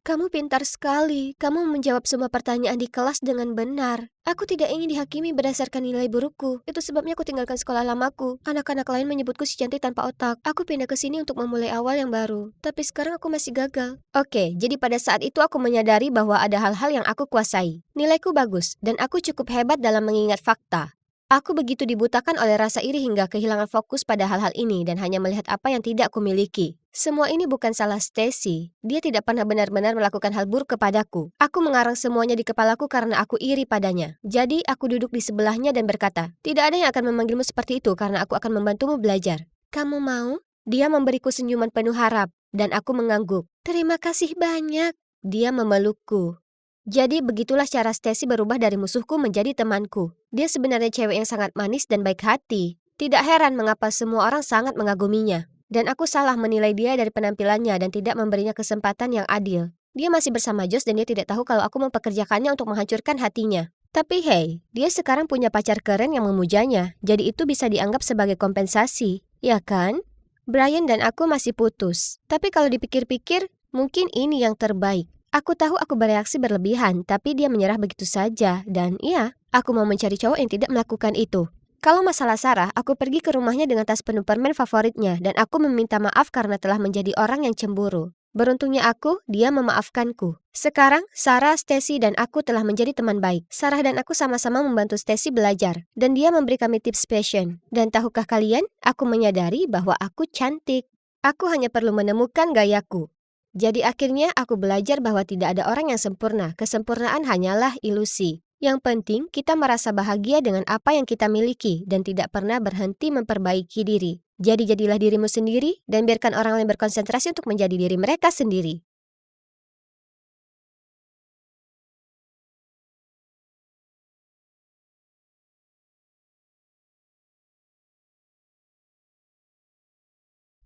Kamu pintar sekali. Kamu menjawab semua pertanyaan di kelas dengan benar. Aku tidak ingin dihakimi berdasarkan nilai burukku. Itu sebabnya aku tinggalkan sekolah lamaku. Anak-anak lain menyebutku si cantik tanpa otak. Aku pindah ke sini untuk memulai awal yang baru. Tapi sekarang aku masih gagal. Oke, jadi pada saat itu aku menyadari bahwa ada hal-hal yang aku kuasai. Nilaiku bagus, dan aku cukup hebat dalam mengingat fakta. Aku begitu dibutakan oleh rasa iri hingga kehilangan fokus pada hal-hal ini dan hanya melihat apa yang tidak kumiliki. Semua ini bukan salah Stacy. Dia tidak pernah benar-benar melakukan hal buruk kepadaku. Aku mengarang semuanya di kepalaku karena aku iri padanya. Jadi aku duduk di sebelahnya dan berkata, "Tidak ada yang akan memanggilmu seperti itu karena aku akan membantumu belajar. Kamu mau?" Dia memberiku senyuman penuh harap dan aku mengangguk. "Terima kasih banyak." Dia memelukku. Jadi begitulah cara Stacy berubah dari musuhku menjadi temanku. Dia sebenarnya cewek yang sangat manis dan baik hati. Tidak heran mengapa semua orang sangat mengaguminya. Dan aku salah menilai dia dari penampilannya dan tidak memberinya kesempatan yang adil. Dia masih bersama Josh dan dia tidak tahu kalau aku mempekerjakannya untuk menghancurkan hatinya. Tapi hey, dia sekarang punya pacar keren yang memujanya. Jadi itu bisa dianggap sebagai kompensasi, ya kan? Brian dan aku masih putus. Tapi kalau dipikir-pikir, mungkin ini yang terbaik. Aku tahu aku bereaksi berlebihan, tapi dia menyerah begitu saja. Dan iya, aku mau mencari cowok yang tidak melakukan itu. Kalau masalah Sarah, aku pergi ke rumahnya dengan tas penuh permen favoritnya dan aku meminta maaf karena telah menjadi orang yang cemburu. Beruntungnya aku, dia memaafkanku. Sekarang, Sarah, Stacy, dan aku telah menjadi teman baik. Sarah dan aku sama-sama membantu Stacy belajar, dan dia memberi kami tips fashion. Dan tahukah kalian, aku menyadari bahwa aku cantik. Aku hanya perlu menemukan gayaku. Jadi akhirnya aku belajar bahwa tidak ada orang yang sempurna. Kesempurnaan hanyalah ilusi. Yang penting kita merasa bahagia dengan apa yang kita miliki dan tidak pernah berhenti memperbaiki diri. Jadi jadilah dirimu sendiri dan biarkan orang lain berkonsentrasi untuk menjadi diri mereka sendiri.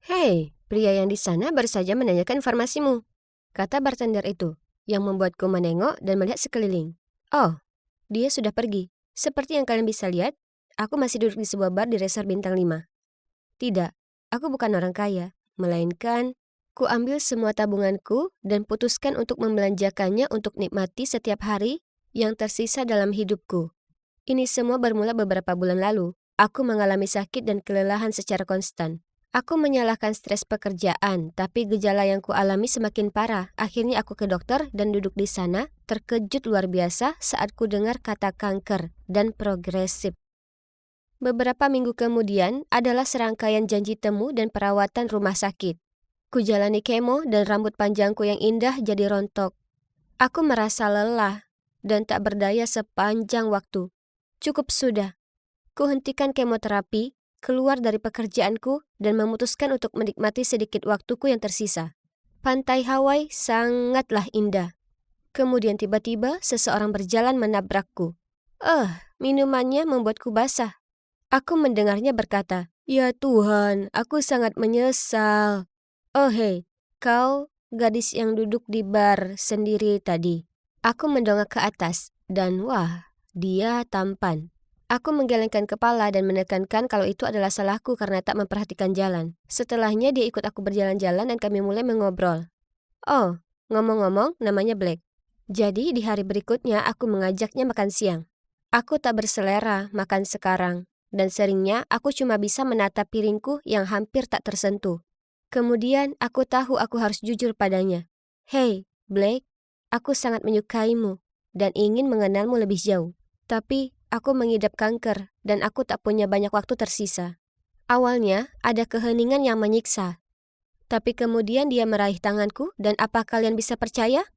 "Hei, pria yang di sana baru saja menanyakan informasimu," kata bartender itu, yang membuatku menengok dan melihat sekeliling. Oh, dia sudah pergi. Seperti yang kalian bisa lihat, aku masih duduk di sebuah bar di resort bintang 5. Tidak, aku bukan orang kaya, melainkan ku ambil semua tabunganku dan putuskan untuk membelanjakannya untuk nikmati setiap hari yang tersisa dalam hidupku. Ini semua bermula beberapa bulan lalu. Aku mengalami sakit dan kelelahan secara konstan. Aku menyalahkan stres pekerjaan, tapi gejala yang kualami semakin parah. Akhirnya aku ke dokter dan duduk di sana, terkejut luar biasa saat ku dengar kata kanker dan progresif. Beberapa minggu kemudian adalah serangkaian janji temu dan perawatan rumah sakit. Ku jalani kemo dan rambut panjangku yang indah jadi rontok. Aku merasa lelah dan tak berdaya sepanjang waktu. Cukup sudah. Ku hentikan kemoterapi, keluar dari pekerjaanku, dan memutuskan untuk menikmati sedikit waktuku yang tersisa. Pantai Hawaii sangatlah indah. Kemudian tiba-tiba seseorang berjalan menabrakku. Minumannya membuatku basah. Aku mendengarnya berkata, "Ya Tuhan, aku sangat menyesal." "Oh hei, kau gadis yang duduk di bar sendiri tadi." Aku mendongak ke atas, dan wah, dia tampan. Aku menggelengkan kepala dan menekankan kalau itu adalah salahku karena tak memperhatikan jalan. Setelahnya dia ikut aku berjalan-jalan dan kami mulai mengobrol. Oh, ngomong-ngomong, namanya Black. Jadi di hari berikutnya aku mengajaknya makan siang. Aku tak berselera makan sekarang, dan seringnya aku cuma bisa menatap piringku yang hampir tak tersentuh. Kemudian aku tahu aku harus jujur padanya. "Hei, Black, aku sangat menyukaimu dan ingin mengenalmu lebih jauh. Tapi aku mengidap kanker dan aku tak punya banyak waktu tersisa." Awalnya ada keheningan yang menyiksa. Tapi kemudian dia meraih tanganku dan apa kalian bisa percaya?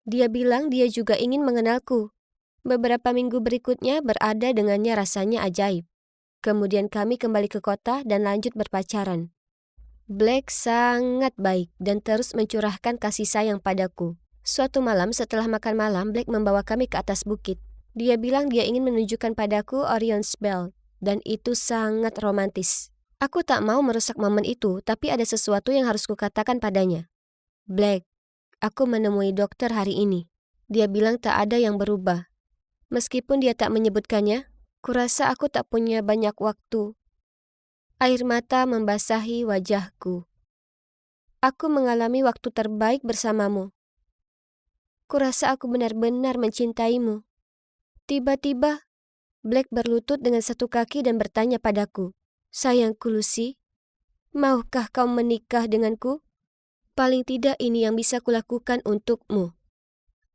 Dia bilang dia juga ingin mengenalku. Beberapa minggu berikutnya berada dengannya rasanya ajaib. Kemudian kami kembali ke kota dan lanjut berpacaran. Black sangat baik dan terus mencurahkan kasih sayang padaku. Suatu malam setelah makan malam, Black membawa kami ke atas bukit. Dia bilang dia ingin menunjukkan padaku Orion's Belt, dan itu sangat romantis. Aku tak mau merusak momen itu, tapi ada sesuatu yang harus kukatakan padanya. "Black, aku menemui dokter hari ini. Dia bilang tak ada yang berubah. Meskipun dia tak menyebutkannya, kurasa aku tak punya banyak waktu." Air mata membasahi wajahku. "Aku mengalami waktu terbaik bersamamu. Kurasa aku benar-benar mencintaimu." Tiba-tiba, Black berlutut dengan satu kaki dan bertanya padaku, "Sayangku Lucy, maukah kau menikah denganku? Paling tidak ini yang bisa kulakukan untukmu."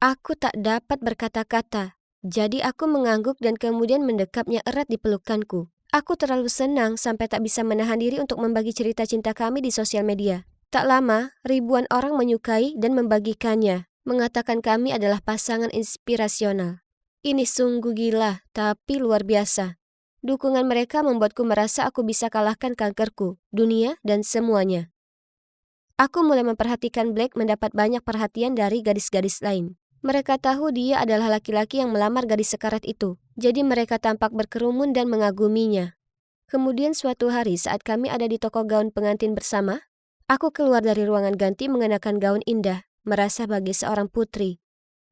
Aku tak dapat berkata-kata, jadi aku mengangguk dan kemudian mendekapnya erat di pelukanku. Aku terlalu senang sampai tak bisa menahan diri untuk membagi cerita cinta kami di sosial media. Tak lama, ribuan orang menyukai dan membagikannya, mengatakan kami adalah pasangan inspirasional. Ini sungguh gila, tapi luar biasa. Dukungan mereka membuatku merasa aku bisa kalahkan kankerku, dunia, dan semuanya. Aku mulai memperhatikan Black mendapat banyak perhatian dari gadis-gadis lain. Mereka tahu dia adalah laki-laki yang melamar gadis sekarat itu, jadi mereka tampak berkerumun dan mengaguminya. Kemudian suatu hari saat kami ada di toko gaun pengantin bersama, aku keluar dari ruangan ganti mengenakan gaun indah, merasa bagai seorang putri.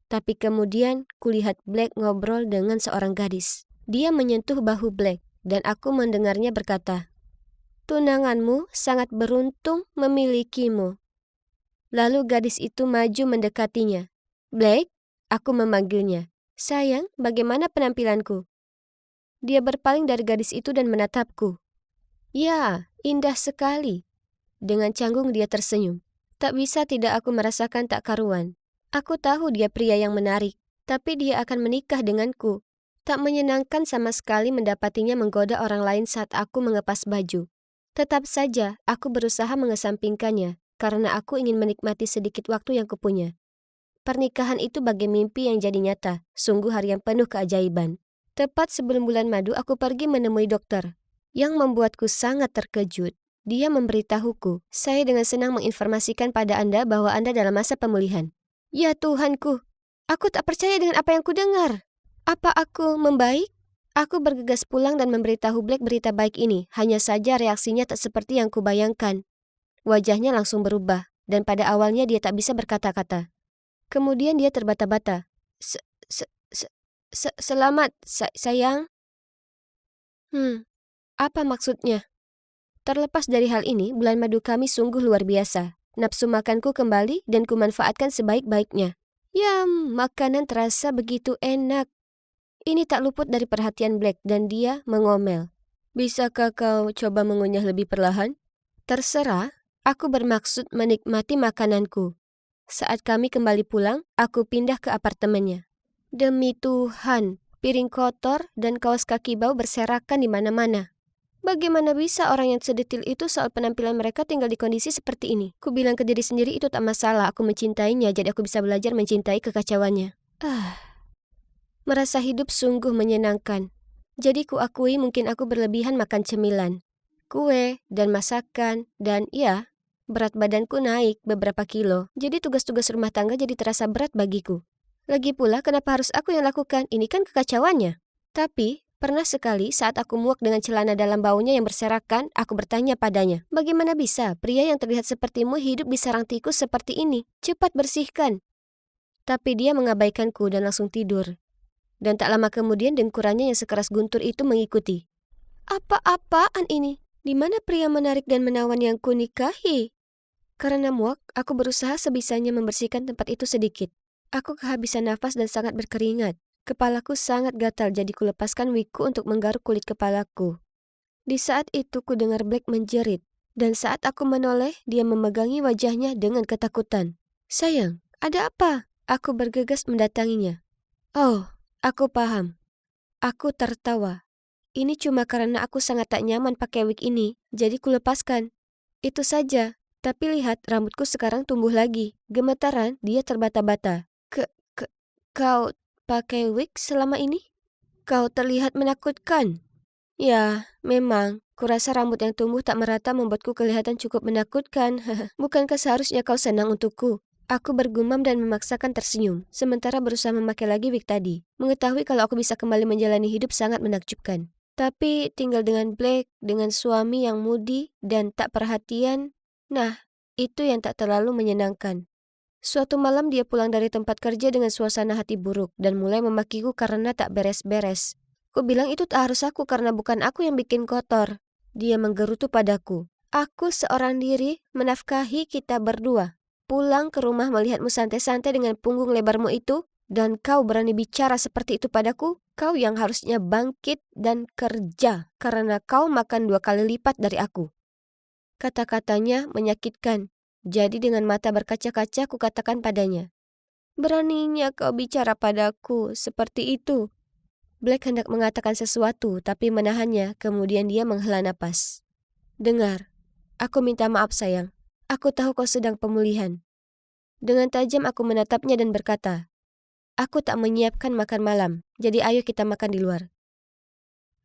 Tapi kemudian kulihat Black ngobrol dengan seorang gadis. Dia menyentuh bahu Black dan aku mendengarnya berkata, "Tunanganmu sangat beruntung memilikimu." Lalu gadis itu maju mendekatinya. "Black," aku memanggilnya. "Sayang, bagaimana penampilanku?" Dia berpaling dari gadis itu dan menatapku. "Ya, indah sekali." Dengan canggung dia tersenyum. Tak bisa tidak aku merasakan tak karuan. Aku tahu dia pria yang menarik, tapi dia akan menikah denganku. Tak menyenangkan sama sekali mendapatinya menggoda orang lain saat aku mengepas baju. Tetap saja, aku berusaha mengesampingkannya, karena aku ingin menikmati sedikit waktu yang kupunya. Pernikahan itu bagai mimpi yang jadi nyata, sungguh hari yang penuh keajaiban. Tepat sebelum bulan madu, aku pergi menemui dokter, yang membuatku sangat terkejut. Dia memberitahuku, "Saya dengan senang menginformasikan pada Anda bahwa Anda dalam masa pemulihan." Ya Tuhanku, aku tak percaya dengan apa yang kudengar. Apa aku membaik? Aku bergegas pulang dan memberitahu Black berita baik ini, hanya saja reaksinya tak seperti yang kubayangkan. Wajahnya langsung berubah, dan pada awalnya dia tak bisa berkata-kata. Kemudian dia terbata-bata. "Se- se- se- Selamat, sayang." Apa maksudnya? Terlepas dari hal ini, bulan madu kami sungguh luar biasa. Nafsu makanku kembali dan kumanfaatkan sebaik-baiknya. Ya, makanan terasa begitu enak. Ini tak luput dari perhatian Black dan dia mengomel. Bisakah kau coba mengunyah lebih perlahan? Terserah, aku bermaksud menikmati makananku. Saat kami kembali pulang, aku pindah ke apartemennya. Demi Tuhan, piring kotor dan kaos kaki bau berserakan di mana-mana. Bagaimana bisa orang yang sedetil itu soal penampilan mereka tinggal di kondisi seperti ini? Ku bilang ke diri sendiri itu tak masalah, aku mencintainya, jadi aku bisa belajar mencintai kekacauannya. Merasa hidup sungguh menyenangkan. Jadi ku akui mungkin aku berlebihan makan cemilan, kue, dan masakan, dan ya, berat badanku naik beberapa kilo. Jadi tugas-tugas rumah tangga jadi terasa berat bagiku. Lagi pula kenapa harus aku yang lakukan? Ini kan kekacauannya. Tapi, pernah sekali saat aku muak dengan celana dalam baunya yang berserakan, aku bertanya padanya, bagaimana bisa pria yang terlihat sepertimu hidup di sarang tikus seperti ini? Cepat bersihkan. Tapi dia mengabaikanku dan langsung tidur. Dan tak lama kemudian dengkurannya yang sekeras guntur itu mengikuti. Apa-apaan ini? Di mana pria menarik dan menawan yang kunikahi? Karena muak, aku berusaha sebisanya membersihkan tempat itu sedikit. Aku kehabisan nafas dan sangat berkeringat. Kepalaku sangat gatal jadi kulepaskan wigku untuk menggaruk kulit kepalaku. Di saat itu ku dengar Black menjerit. Dan saat aku menoleh, dia memegangi wajahnya dengan ketakutan. Sayang, ada apa? Aku bergegas mendatanginya. Oh, aku paham. Aku tertawa. Ini cuma karena aku sangat tak nyaman pakai wig ini, jadi kulepaskan. Itu saja. Tapi lihat, rambutku sekarang tumbuh lagi. Gemetaran, dia terbata-bata. Kau pakai wig selama ini? Kau terlihat menakutkan. Ya, memang. Kurasa rambut yang tumbuh tak merata membuatku kelihatan cukup menakutkan. Bukankah seharusnya kau senang untukku? Aku bergumam dan memaksakan tersenyum, sementara berusaha memakai lagi wig tadi. Mengetahui kalau aku bisa kembali menjalani hidup sangat menakjubkan. Tapi tinggal dengan Black, dengan suami yang moody dan tak perhatian, nah, itu yang tak terlalu menyenangkan. Suatu malam dia pulang dari tempat kerja dengan suasana hati buruk dan mulai memakiku karena tak beres-beres. Ku bilang itu tak harus aku karena bukan aku yang bikin kotor. Dia menggerutu padaku. Aku seorang diri menafkahi kita berdua. Pulang ke rumah melihatmu santai-santai dengan punggung lebarmu itu, dan kau berani bicara seperti itu padaku? Kau yang harusnya bangkit dan kerja karena kau makan 2 kali lipat dari aku. Kata-katanya menyakitkan. Jadi dengan mata berkaca-kaca ku katakan padanya, beraninya kau bicara padaku seperti itu. Black hendak mengatakan sesuatu tapi menahannya, kemudian dia menghela napas. Dengar, aku minta maaf sayang. Aku tahu kau sedang pemulihan. Dengan tajam aku menatapnya dan berkata, aku tak menyiapkan makan malam, jadi ayo kita makan di luar.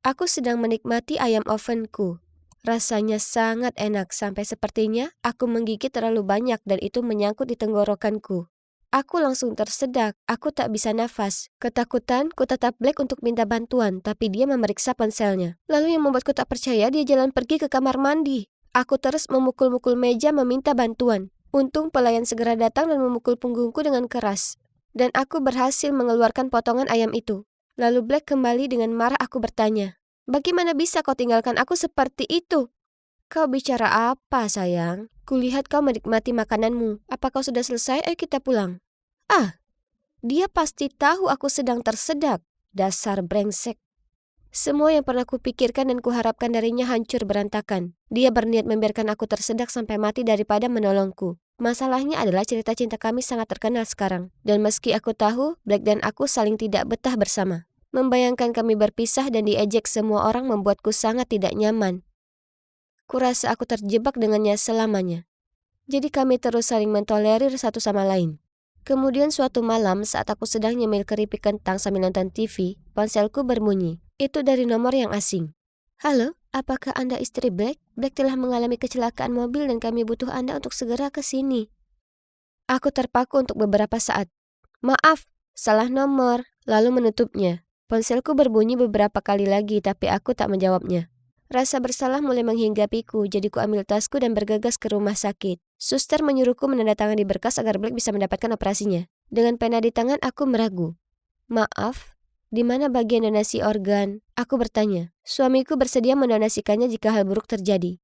Aku sedang menikmati ayam ovenku. Rasanya sangat enak sampai sepertinya aku menggigit terlalu banyak dan itu menyangkut di tenggorokanku. Aku langsung tersedak, aku tak bisa nafas. Ketakutan, ku tatap Black untuk minta bantuan, tapi dia memeriksa ponselnya. Lalu yang membuatku tak percaya, dia jalan pergi ke kamar mandi. Aku terus memukul-mukul meja meminta bantuan. Untung pelayan segera datang dan memukul punggungku dengan keras. Dan aku berhasil mengeluarkan potongan ayam itu. Lalu Black kembali dengan marah. Aku bertanya, bagaimana bisa kau tinggalkan aku seperti itu? Kau bicara apa, sayang? Kulihat kau menikmati makananmu. Apa kau sudah selesai? Ayo kita pulang. Dia pasti tahu aku sedang tersedak. Dasar brengsek. Semua yang pernah kupikirkan dan kuharapkan darinya hancur berantakan. Dia berniat membiarkan aku tersedak sampai mati daripada menolongku. Masalahnya adalah cerita cinta kami sangat terkenal sekarang. Dan meski aku tahu, Black dan aku saling tidak betah bersama. Membayangkan kami berpisah dan diejek semua orang membuatku sangat tidak nyaman. Kurasa aku terjebak dengannya selamanya. Jadi kami terus saling mentolerir satu sama lain. Kemudian suatu malam saat aku sedang nyemil keripik kentang sambil nonton TV, ponselku berbunyi. Itu dari nomor yang asing. Halo, apakah Anda istri Black? Black telah mengalami kecelakaan mobil dan kami butuh Anda untuk segera ke sini. Aku terpaku untuk beberapa saat. Maaf, salah nomor. Lalu menutupnya. Ponselku berbunyi beberapa kali lagi tapi aku tak menjawabnya. Rasa bersalah mulai menghinggapiku, jadi ku ambil tasku dan bergegas ke rumah sakit. Suster menyuruhku menandatangani berkas agar Black bisa mendapatkan operasinya. Dengan pena di tangan aku meragu. Maaf, di mana bagian donasi organ? Aku bertanya. Suamiku bersedia mendonasikannya jika hal buruk terjadi.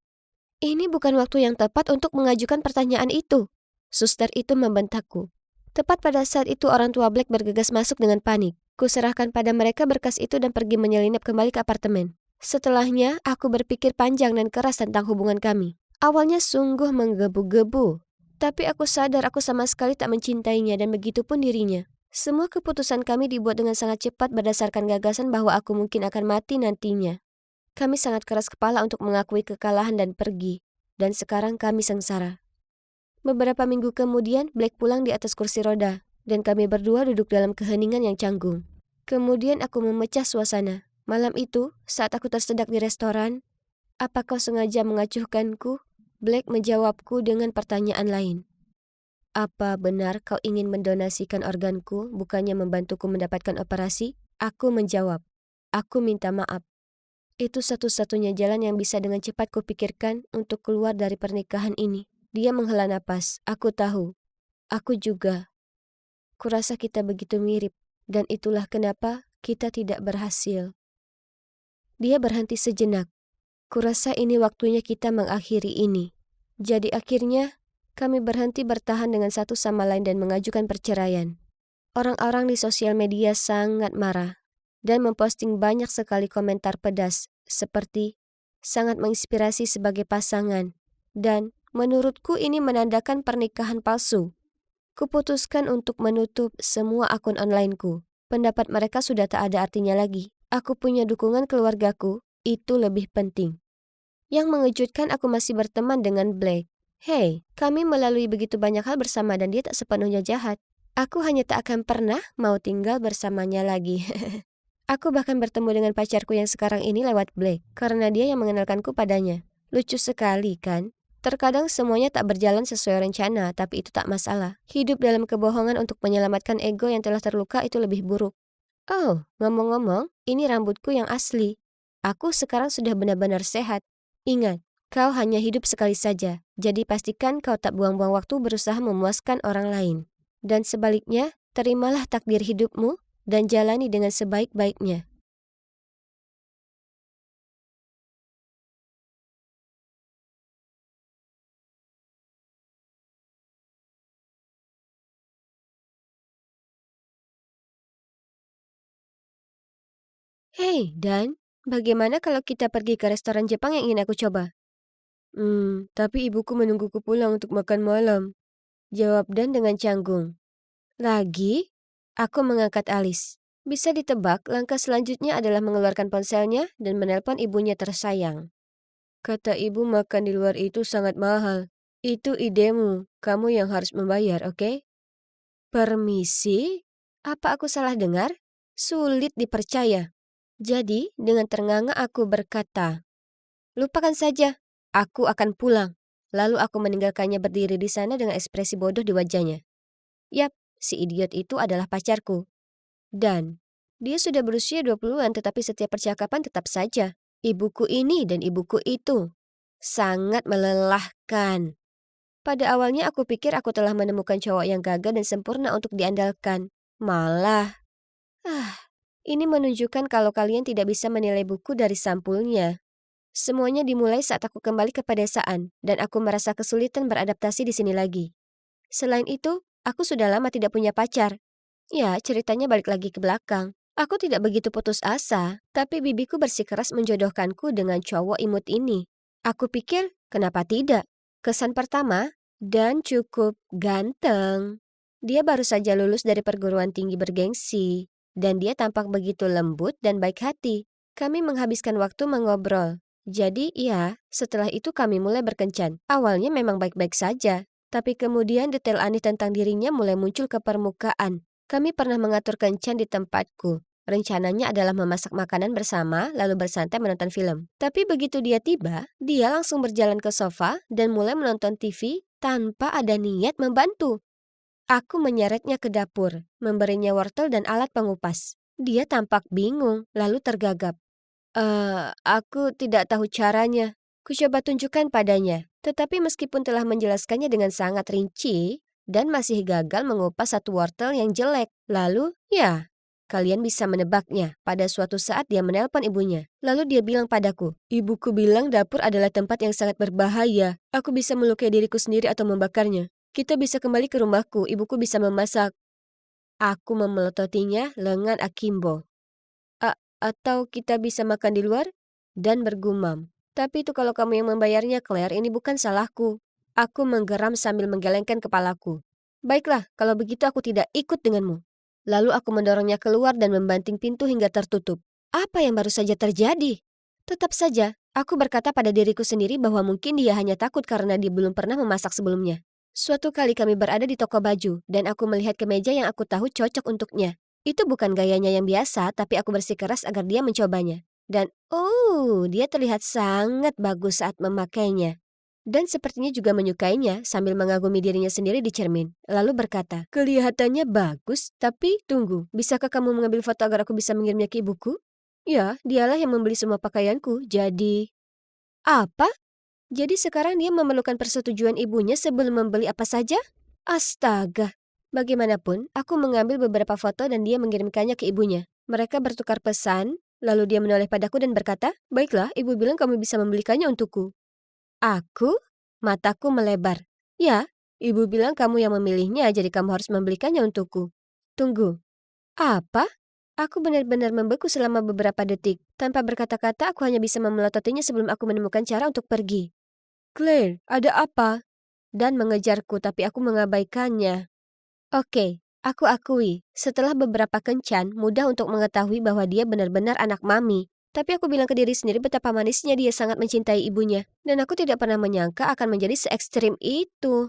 Ini bukan waktu yang tepat untuk mengajukan pertanyaan itu. Suster itu membentakku. Tepat pada saat itu orang tua Black bergegas masuk dengan panik. Kuserahkan pada mereka berkas itu dan pergi menyelinap kembali ke apartemen. Setelahnya, aku berpikir panjang dan keras tentang hubungan kami. Awalnya sungguh menggebu-gebu, tapi aku sadar aku sama sekali tak mencintainya dan begitupun dirinya. Semua keputusan kami dibuat dengan sangat cepat berdasarkan gagasan bahwa aku mungkin akan mati nantinya. Kami sangat keras kepala untuk mengakui kekalahan dan pergi, dan sekarang kami sengsara. Beberapa minggu kemudian, Blake pulang di atas kursi roda, dan kami berdua duduk dalam keheningan yang canggung. Kemudian aku memecah suasana. Malam itu, saat aku tersedak di restoran, "Apa kau sengaja mengacuhkanku?" Blake menjawabku dengan pertanyaan lain. "Apa benar kau ingin mendonasikan organku, bukannya membantuku mendapatkan operasi?" Aku menjawab, "Aku minta maaf. Itu satu-satunya jalan yang bisa dengan cepat kupikirkan untuk keluar dari pernikahan ini." Dia menghela napas. Aku tahu. Aku juga. Kurasa kita begitu mirip, dan itulah kenapa kita tidak berhasil. Dia berhenti sejenak. Kurasa ini waktunya kita mengakhiri ini. Jadi akhirnya, kami berhenti bertahan dengan satu sama lain dan mengajukan perceraian. Orang-orang di sosial media sangat marah dan memposting banyak sekali komentar pedas seperti sangat menginspirasi sebagai pasangan dan menurutku ini menandakan pernikahan palsu. Kuputuskan untuk menutup semua akun onlineku. Pendapat mereka sudah tak ada artinya lagi. Aku punya dukungan keluargaku, itu lebih penting. Yang mengejutkan aku masih berteman dengan Blake. Hei, kami melalui begitu banyak hal bersama dan dia tak sepenuhnya jahat. Aku hanya tak akan pernah mau tinggal bersamanya lagi. Aku bahkan bertemu dengan pacarku yang sekarang ini lewat Blake, karena dia yang mengenalkanku padanya. Lucu sekali, kan? Terkadang semuanya tak berjalan sesuai rencana, tapi itu tak masalah. Hidup dalam kebohongan untuk menyelamatkan ego yang telah terluka itu lebih buruk. Oh, ngomong-ngomong, ini rambutku yang asli. Aku sekarang sudah benar-benar sehat. Ingat, kau hanya hidup sekali saja, jadi pastikan kau tak buang-buang waktu berusaha memuaskan orang lain. Dan sebaliknya, terimalah takdir hidupmu dan jalani dengan sebaik-baiknya. Hei, Dan, bagaimana kalau kita pergi ke restoran Jepang yang ingin aku coba? Tapi ibuku menungguku pulang untuk makan malam, jawab Dan dengan canggung. Lagi? Aku mengangkat alis. Bisa ditebak, langkah selanjutnya adalah mengeluarkan ponselnya dan menelpon ibunya tersayang. Kata ibu makan di luar itu sangat mahal. Itu idemu, kamu yang harus membayar, oke? Permisi? Apa aku salah dengar? Sulit dipercaya. Jadi, dengan ternganga aku berkata, "Lupakan saja, aku akan pulang." Lalu aku meninggalkannya berdiri di sana dengan ekspresi bodoh di wajahnya. Yap, si idiot itu adalah pacarku. Dan dia sudah berusia 20-an tetapi setiap percakapan tetap saja ibuku ini dan ibuku itu. Sangat melelahkan. Pada awalnya aku pikir aku telah menemukan cowok yang gagah dan sempurna untuk diandalkan. Malah, ini menunjukkan kalau kalian tidak bisa menilai buku dari sampulnya. Semuanya dimulai saat aku kembali ke pedesaan dan aku merasa kesulitan beradaptasi di sini lagi. Selain itu, aku sudah lama tidak punya pacar. Ya, ceritanya balik lagi ke belakang. Aku tidak begitu putus asa, tapi bibiku bersikeras menjodohkanku dengan cowok imut ini. Aku pikir, kenapa tidak? Kesan pertama, Dan cukup ganteng. Dia baru saja lulus dari perguruan tinggi bergengsi, dan dia tampak begitu lembut dan baik hati. Kami menghabiskan waktu mengobrol. Jadi, ya, setelah itu kami mulai berkencan. Awalnya memang baik-baik saja, tapi kemudian detail aneh tentang dirinya mulai muncul ke permukaan. Kami pernah mengatur kencan di tempatku. Rencananya adalah memasak makanan bersama, lalu bersantai menonton film. Tapi begitu dia tiba, dia langsung berjalan ke sofa dan mulai menonton TV tanpa ada niat membantu. Aku menyeretnya ke dapur, memberinya wortel dan alat pengupas. Dia tampak bingung, lalu tergagap. Aku tidak tahu caranya. Kucoba tunjukkan padanya. Tetapi meskipun telah menjelaskannya dengan sangat rinci, dan masih gagal mengupas satu wortel yang jelek. Lalu, ya, kalian bisa menebaknya. Pada suatu saat dia menelpon ibunya. Lalu dia bilang padaku, "Ibuku bilang dapur adalah tempat yang sangat berbahaya. Aku bisa melukai diriku sendiri atau membakarnya. Kita bisa kembali ke rumahku, ibuku bisa memasak." Aku memelototinya lengan akimbo. Atau kita bisa makan di luar? dan bergumam. Tapi itu kalau kamu yang membayarnya, Claire, ini bukan salahku. Aku menggeram sambil menggelengkan kepalaku. Baiklah, kalau begitu aku tidak ikut denganmu. Lalu aku mendorongnya keluar dan membanting pintu hingga tertutup. Apa yang baru saja terjadi? Tetap saja, aku berkata pada diriku sendiri bahwa mungkin dia hanya takut karena dia belum pernah memasak sebelumnya. Suatu kali kami berada di toko baju, dan aku melihat kemeja yang aku tahu cocok untuknya. Itu bukan gayanya yang biasa, tapi aku bersikeras agar dia mencobanya. Dan dia terlihat sangat bagus saat memakainya. Dan sepertinya juga menyukainya sambil mengagumi dirinya sendiri di cermin. Lalu berkata, kelihatannya bagus, tapi tunggu, bisakah kamu mengambil foto agar aku bisa mengirimnya ke ibuku? Ya, dialah yang membeli semua pakaianku, jadi... Apa? Jadi sekarang dia memerlukan persetujuan ibunya sebelum membeli apa saja? Astaga. Bagaimanapun, aku mengambil beberapa foto dan dia mengirimkannya ke ibunya. Mereka bertukar pesan, lalu dia menoleh padaku dan berkata, baiklah, ibu bilang kamu bisa membelikannya untukku. Aku? Mataku melebar. Ya, ibu bilang kamu yang memilihnya, jadi kamu harus membelikannya untukku. Tunggu, apa? Aku benar-benar membeku selama beberapa detik. Tanpa berkata-kata, aku hanya bisa memelototinya sebelum aku menemukan cara untuk pergi. Claire, ada apa? Dan mengejarku, tapi aku mengabaikannya. Oke, aku akui, setelah beberapa kencan, mudah untuk mengetahui bahwa dia benar-benar anak mami. Tapi aku bilang ke diri sendiri betapa manisnya dia sangat mencintai ibunya. Dan aku tidak pernah menyangka akan menjadi se-ekstrim itu.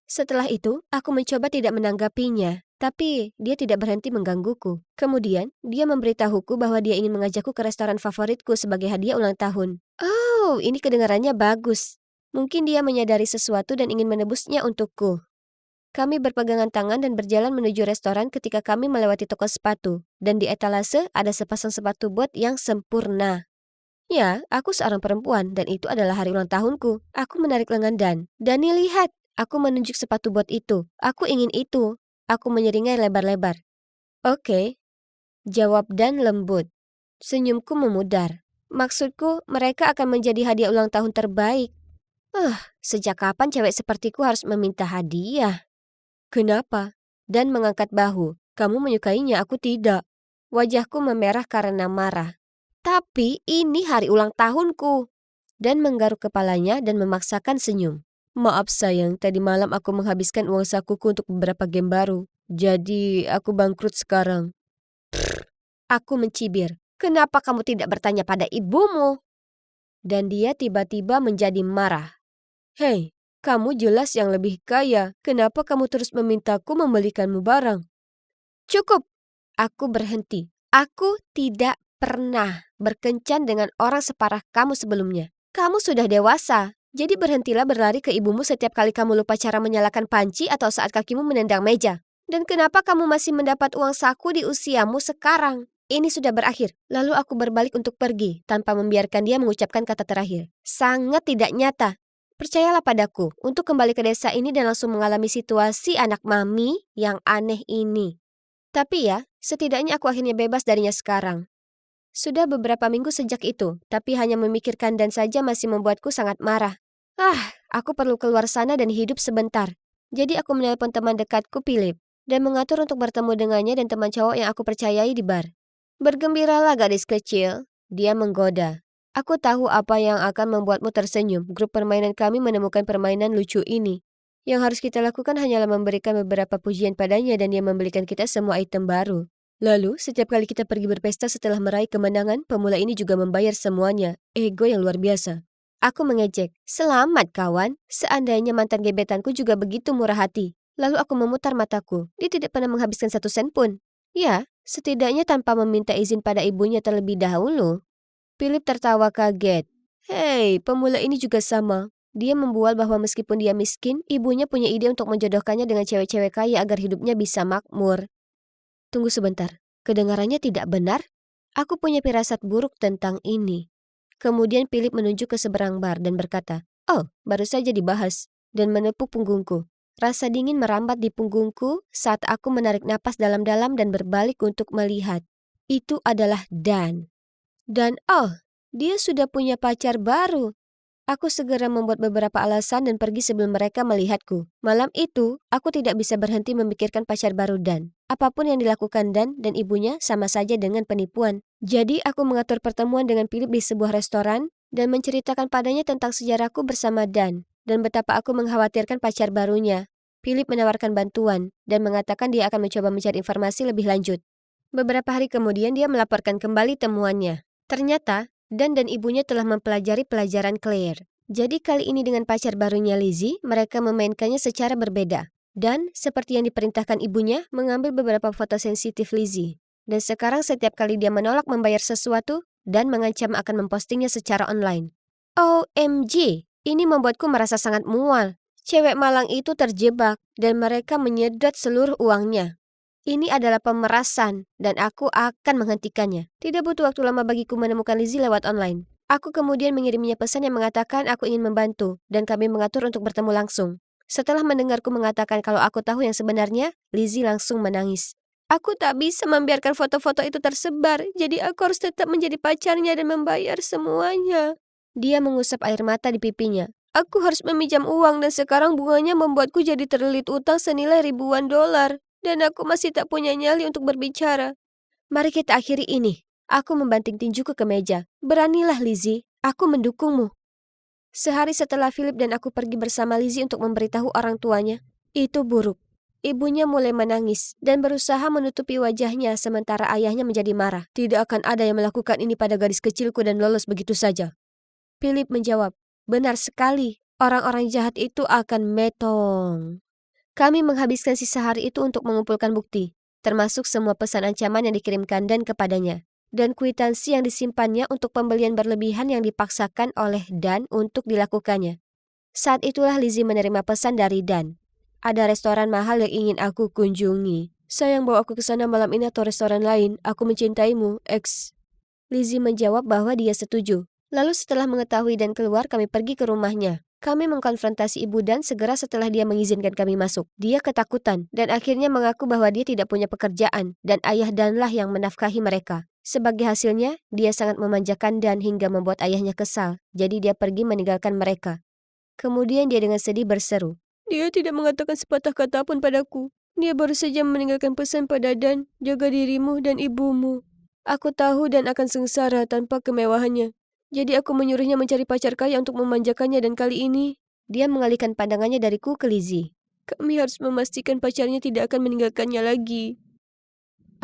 Setelah itu, aku mencoba tidak menanggapinya. Tapi, dia tidak berhenti menggangguku. Kemudian, dia memberitahuku bahwa dia ingin mengajakku ke restoran favoritku sebagai hadiah ulang tahun. Oh, ini kedengarannya bagus. Mungkin dia menyadari sesuatu dan ingin menebusnya untukku. Kami berpegangan tangan dan berjalan menuju restoran ketika kami melewati toko sepatu. Dan di etalase ada sepasang sepatu bot yang sempurna. Ya, aku seorang perempuan dan itu adalah hari ulang tahunku. Aku menarik lengan Dani lihat. Aku menunjuk sepatu bot itu. Aku ingin itu. Aku menyeringai lebar-lebar. Oke, jawab Dan lembut. Senyumku memudar. Maksudku, mereka akan menjadi hadiah ulang tahun terbaik. Sejak kapan cewek sepertiku harus meminta hadiah? Kenapa? Dan mengangkat bahu. Kamu menyukainya, aku tidak. Wajahku memerah karena marah. Tapi ini hari ulang tahunku. Dan menggaruk kepalanya dan memaksakan senyum. Maaf sayang, tadi malam aku menghabiskan uang sakuku untuk beberapa game baru. Jadi, aku bangkrut sekarang. Aku mencibir. Kenapa kamu tidak bertanya pada ibumu? Dan dia tiba-tiba menjadi marah. Hei, kamu jelas yang lebih kaya. Kenapa kamu terus memintaku membelikanmu barang? Cukup. Aku berhenti. Aku tidak pernah berkencan dengan orang separah kamu sebelumnya. Kamu sudah dewasa. Jadi berhentilah berlari ke ibumu setiap kali kamu lupa cara menyalakan panci atau saat kakimu menendang meja. Dan kenapa kamu masih mendapat uang saku di usiamu sekarang? Ini sudah berakhir. Lalu aku berbalik untuk pergi, tanpa membiarkan dia mengucapkan kata terakhir. Sangat tidak nyata. Percayalah padaku, untuk kembali ke desa ini dan langsung mengalami situasi anak mami yang aneh ini. Tapi ya, setidaknya aku akhirnya bebas darinya sekarang. Sudah beberapa minggu sejak itu, tapi hanya memikirkan Dan saja masih membuatku sangat marah. Aku perlu keluar sana dan hidup sebentar. Jadi aku menelpon teman dekatku Philip dan mengatur untuk bertemu dengannya dan teman cowok yang aku percayai di bar. Bergembiralah gadis kecil, dia menggoda. Aku tahu apa yang akan membuatmu tersenyum. Grup permainan kami menemukan permainan lucu ini. Yang harus kita lakukan hanyalah memberikan beberapa pujian padanya dan dia membelikan kita semua item baru. Lalu, setiap kali kita pergi berpesta setelah meraih kemenangan, pemula ini juga membayar semuanya. Ego yang luar biasa. Aku mengejek. Selamat kawan, seandainya mantan gebetanku juga begitu murah hati. Lalu aku memutar mataku. Dia tidak pernah menghabiskan 1 sen pun. Ya, setidaknya tanpa meminta izin pada ibunya terlebih dahulu. Philip tertawa kaget. Hei, pemula ini juga sama. Dia membual bahwa meskipun dia miskin, ibunya punya ide untuk menjodohkannya dengan cewek-cewek kaya agar hidupnya bisa makmur. Tunggu sebentar, kedengarannya tidak benar? Aku punya firasat buruk tentang ini. Kemudian Philip menunjuk ke seberang bar dan berkata, oh, baru saja dibahas, dan menepuk punggungku. Rasa dingin merambat di punggungku saat aku menarik napas dalam-dalam dan berbalik untuk melihat. Itu adalah Dan. Dan dia sudah punya pacar baru. Aku segera membuat beberapa alasan dan pergi sebelum mereka melihatku. Malam itu, aku tidak bisa berhenti memikirkan pacar baru Dan. Apapun yang dilakukan Dan dan ibunya sama saja dengan penipuan. Jadi aku mengatur pertemuan dengan Philip di sebuah restoran dan menceritakan padanya tentang sejarahku bersama Dan dan betapa aku mengkhawatirkan pacar barunya. Philip menawarkan bantuan dan mengatakan dia akan mencoba mencari informasi lebih lanjut. Beberapa hari kemudian dia melaporkan kembali temuannya. Ternyata, Dan ibunya telah mempelajari pelajaran Claire. Jadi kali ini dengan pacar barunya Lizzie, mereka memainkannya secara berbeda. Dan, seperti yang diperintahkan ibunya, mengambil beberapa foto sensitif Lizzie. Dan sekarang setiap kali dia menolak membayar sesuatu, Dan mengancam akan mempostingnya secara online. OMG, ini membuatku merasa sangat mual. Cewek malang itu terjebak, dan mereka menyedot seluruh uangnya. Ini adalah pemerasan, dan aku akan menghentikannya. Tidak butuh waktu lama bagiku menemukan Lizzie lewat online. Aku kemudian mengiriminya pesan yang mengatakan aku ingin membantu, dan kami mengatur untuk bertemu langsung. Setelah mendengarku mengatakan kalau aku tahu yang sebenarnya, Lizzie langsung menangis. Aku tak bisa membiarkan foto-foto itu tersebar, jadi aku harus tetap menjadi pacarnya dan membayar semuanya. Dia mengusap air mata di pipinya. Aku harus meminjam uang dan sekarang bunganya membuatku jadi terlilit utang senilai ribuan dolar. Dan aku masih tak punya nyali untuk berbicara. Mari kita akhiri ini. Aku membanting tinjuku ke meja. Beranilah Lizzie, aku mendukungmu. Sehari setelah Philip dan aku pergi bersama Lizzie untuk memberitahu orang tuanya, itu buruk. Ibunya mulai menangis dan berusaha menutupi wajahnya sementara ayahnya menjadi marah. Tidak akan ada yang melakukan ini pada gadis kecilku dan lolos begitu saja. Philip menjawab, benar sekali, orang-orang jahat itu akan metong. Kami menghabiskan sisa hari itu untuk mengumpulkan bukti, termasuk semua pesan ancaman yang dikirimkan Dan kepadanya, dan kwitansi yang disimpannya untuk pembelian berlebihan yang dipaksakan oleh Dan untuk dilakukannya. Saat itulah Lizzie menerima pesan dari Dan. Ada restoran mahal yang ingin aku kunjungi. Sayang bawa aku ke sana malam ini atau restoran lain. Aku mencintaimu, X. Lizzie menjawab bahwa dia setuju. Lalu setelah mengetahui Dan keluar, kami pergi ke rumahnya. Kami mengkonfrontasi ibu Dan segera setelah dia mengizinkan kami masuk. Dia ketakutan dan akhirnya mengaku bahwa dia tidak punya pekerjaan dan ayah Danlah yang menafkahi mereka. Sebagai hasilnya, dia sangat memanjakan Dan hingga membuat ayahnya kesal. Jadi dia pergi meninggalkan mereka. Kemudian dia dengan sedih berseru, "Dia tidak mengatakan sepatah kata pun padaku. Dia baru saja meninggalkan pesan pada Dan, jaga dirimu dan ibumu. Aku tahu Dan akan sengsara tanpa kemewahannya. Jadi aku menyuruhnya mencari pacar kaya untuk memanjakannya dan kali ini..." Dia mengalihkan pandangannya dariku ke Lizzie. "Kami harus memastikan pacarnya tidak akan meninggalkannya lagi."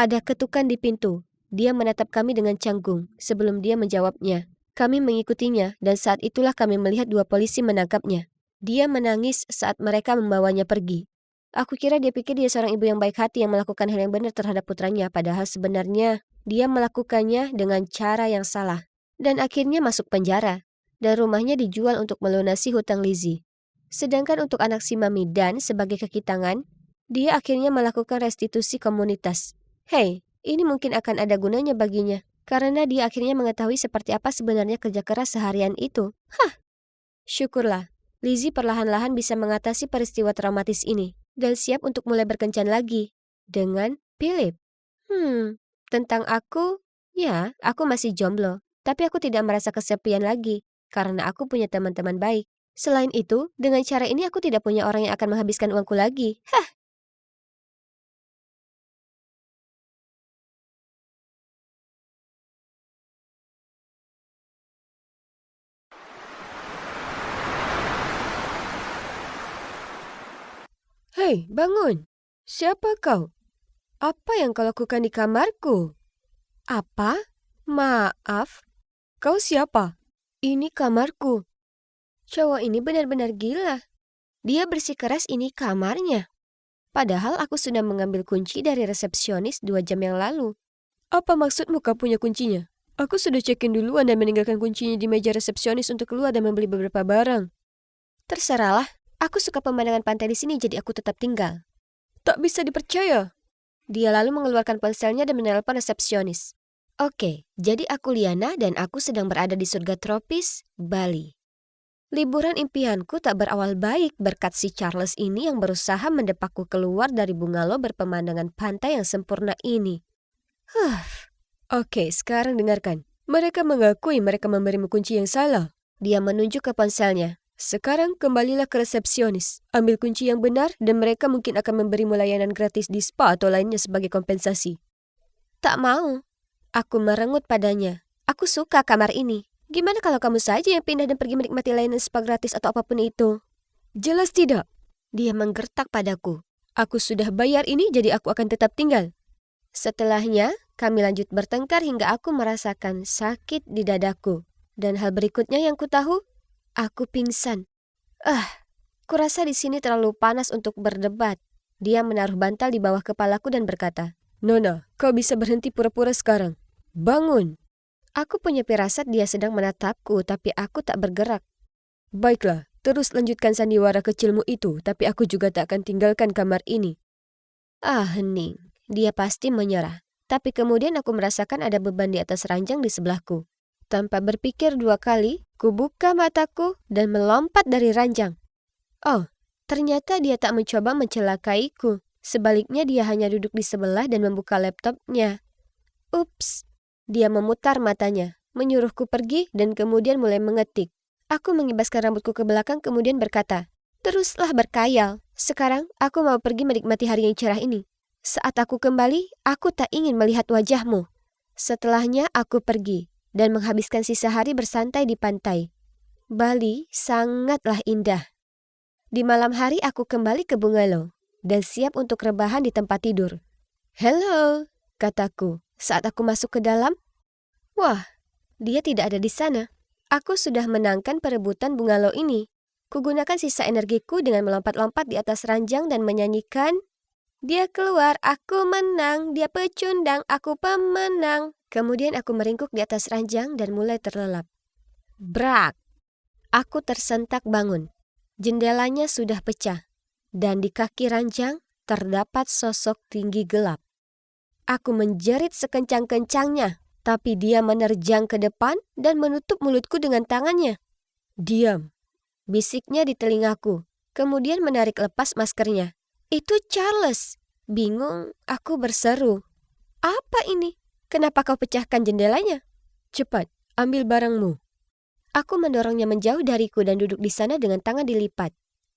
Ada ketukan di pintu. Dia menatap kami dengan canggung sebelum dia menjawabnya. Kami mengikutinya dan saat itulah kami melihat dua polisi menangkapnya. Dia menangis saat mereka membawanya pergi. Aku kira dia pikir dia seorang ibu yang baik hati yang melakukan hal yang benar terhadap putranya, padahal sebenarnya dia melakukannya dengan cara yang salah. Dan akhirnya masuk penjara, dan rumahnya dijual untuk melunasi hutang Lizzie. Sedangkan untuk anak si Mami Dan sebagai kaki tangan, dia akhirnya melakukan restitusi komunitas. Hei, ini mungkin akan ada gunanya baginya, karena dia akhirnya mengetahui seperti apa sebenarnya kerja keras seharian itu. Syukurlah, Lizzie perlahan-lahan bisa mengatasi peristiwa traumatis ini, dan siap untuk mulai berkencan lagi dengan Philip. Tentang aku, ya, aku masih jomblo. Tapi aku tidak merasa kesepian lagi, karena aku punya teman-teman baik. Selain itu, dengan cara ini aku tidak punya orang yang akan menghabiskan uangku lagi. Hei, bangun! Siapa kau? Apa yang kau lakukan di kamarku? Apa? Maaf, kau siapa? Ini kamarku. Cowok ini benar-benar gila. Dia bersikeras ini kamarnya. Padahal aku sudah mengambil kunci dari resepsionis 2 jam yang lalu. Apa maksudmu kau punya kuncinya? Aku sudah check-in duluan dan meninggalkan kuncinya di meja resepsionis untuk keluar dan membeli beberapa barang. Terserahlah, aku suka pemandangan pantai di sini jadi aku tetap tinggal. Tak bisa dipercaya. Dia lalu mengeluarkan ponselnya dan menelpon resepsionis. Oke, jadi aku Liana dan aku sedang berada di surga tropis, Bali. Liburan impianku tak berawal baik berkat si Charles ini yang berusaha mendepakku keluar dari bungalow berpemandangan pantai yang sempurna ini. Oke, sekarang dengarkan. Mereka mengakui mereka memberimu kunci yang salah. Dia menunjuk ke ponselnya. Sekarang kembalilah ke resepsionis. Ambil kunci yang benar dan mereka mungkin akan memberimu layanan gratis di spa atau lainnya sebagai kompensasi. Tak mau. Aku merengut padanya. Aku suka kamar ini. Gimana kalau kamu saja yang pindah dan pergi menikmati layanan spa gratis atau apapun itu? Jelas tidak. Dia menggertak padaku. Aku sudah bayar ini jadi aku akan tetap tinggal. Setelahnya, kami lanjut bertengkar hingga aku merasakan sakit di dadaku. Dan hal berikutnya yang ku tahu, aku pingsan. Kurasa di sini terlalu panas untuk berdebat. Dia menaruh bantal di bawah kepalaku dan berkata, Nona, kau bisa berhenti pura-pura sekarang. Bangun. Aku punya firasat dia sedang menatapku, tapi aku tak bergerak. Baiklah, terus lanjutkan sandiwara kecilmu itu, tapi aku juga tak akan tinggalkan kamar ini. Hening. Dia pasti menyerah. Tapi kemudian aku merasakan ada beban di atas ranjang di sebelahku. Tanpa berpikir 2 kali, ku buka mataku dan melompat dari ranjang. Oh, ternyata dia tak mencoba mencelakaiku. Sebaliknya dia hanya duduk di sebelah dan membuka laptopnya. Ups, dia memutar matanya, menyuruhku pergi dan kemudian mulai mengetik. Aku mengibaskan rambutku ke belakang kemudian berkata, teruslah berkayal. Sekarang aku mau pergi menikmati hari yang cerah ini. Saat aku kembali, aku tak ingin melihat wajahmu. Setelahnya aku pergi dan menghabiskan sisa hari bersantai di pantai. Bali sangatlah indah. Di malam hari aku kembali ke bungalow dan siap untuk rebahan di tempat tidur. Hello, kataku saat aku masuk ke dalam. Wah, dia tidak ada di sana. Aku sudah menangkan perebutan bungalow ini. Kugunakan sisa energiku dengan melompat-lompat di atas ranjang dan menyanyikan, dia keluar, aku menang, dia pecundang, aku pemenang. Kemudian aku meringkuk di atas ranjang dan mulai terlelap. Brak! Aku tersentak bangun. Jendelanya sudah pecah, dan di kaki ranjang terdapat sosok tinggi gelap. Aku menjerit sekencang-kencangnya, tapi dia menerjang ke depan dan menutup mulutku dengan tangannya. Diam, bisiknya di telingaku, kemudian menarik lepas maskernya. Itu Charles. Bingung, aku berseru. Apa ini? Kenapa kau pecahkan jendelanya? Cepat, ambil barangmu. Aku mendorongnya menjauh dariku dan duduk di sana dengan tangan dilipat.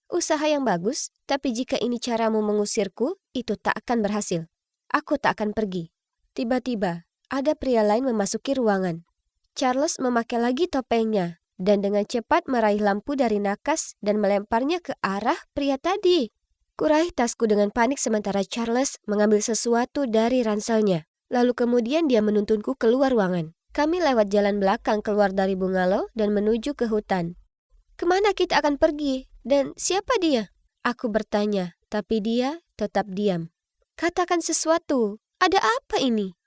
Usaha yang bagus, tapi jika ini caramu mengusirku, itu tak akan berhasil. Aku tak akan pergi. Tiba-tiba, ada pria lain memasuki ruangan. Charles memakai lagi topengnya dan dengan cepat meraih lampu dari nakas dan melemparnya ke arah pria tadi. Kuraih tasku dengan panik sementara Charles mengambil sesuatu dari ranselnya. Lalu kemudian dia menuntunku keluar ruangan. Kami lewat jalan belakang keluar dari bungalow dan menuju ke hutan. Kemana kita akan pergi? Dan siapa dia? Aku bertanya, tapi dia tetap diam. Katakan sesuatu. Ada apa ini?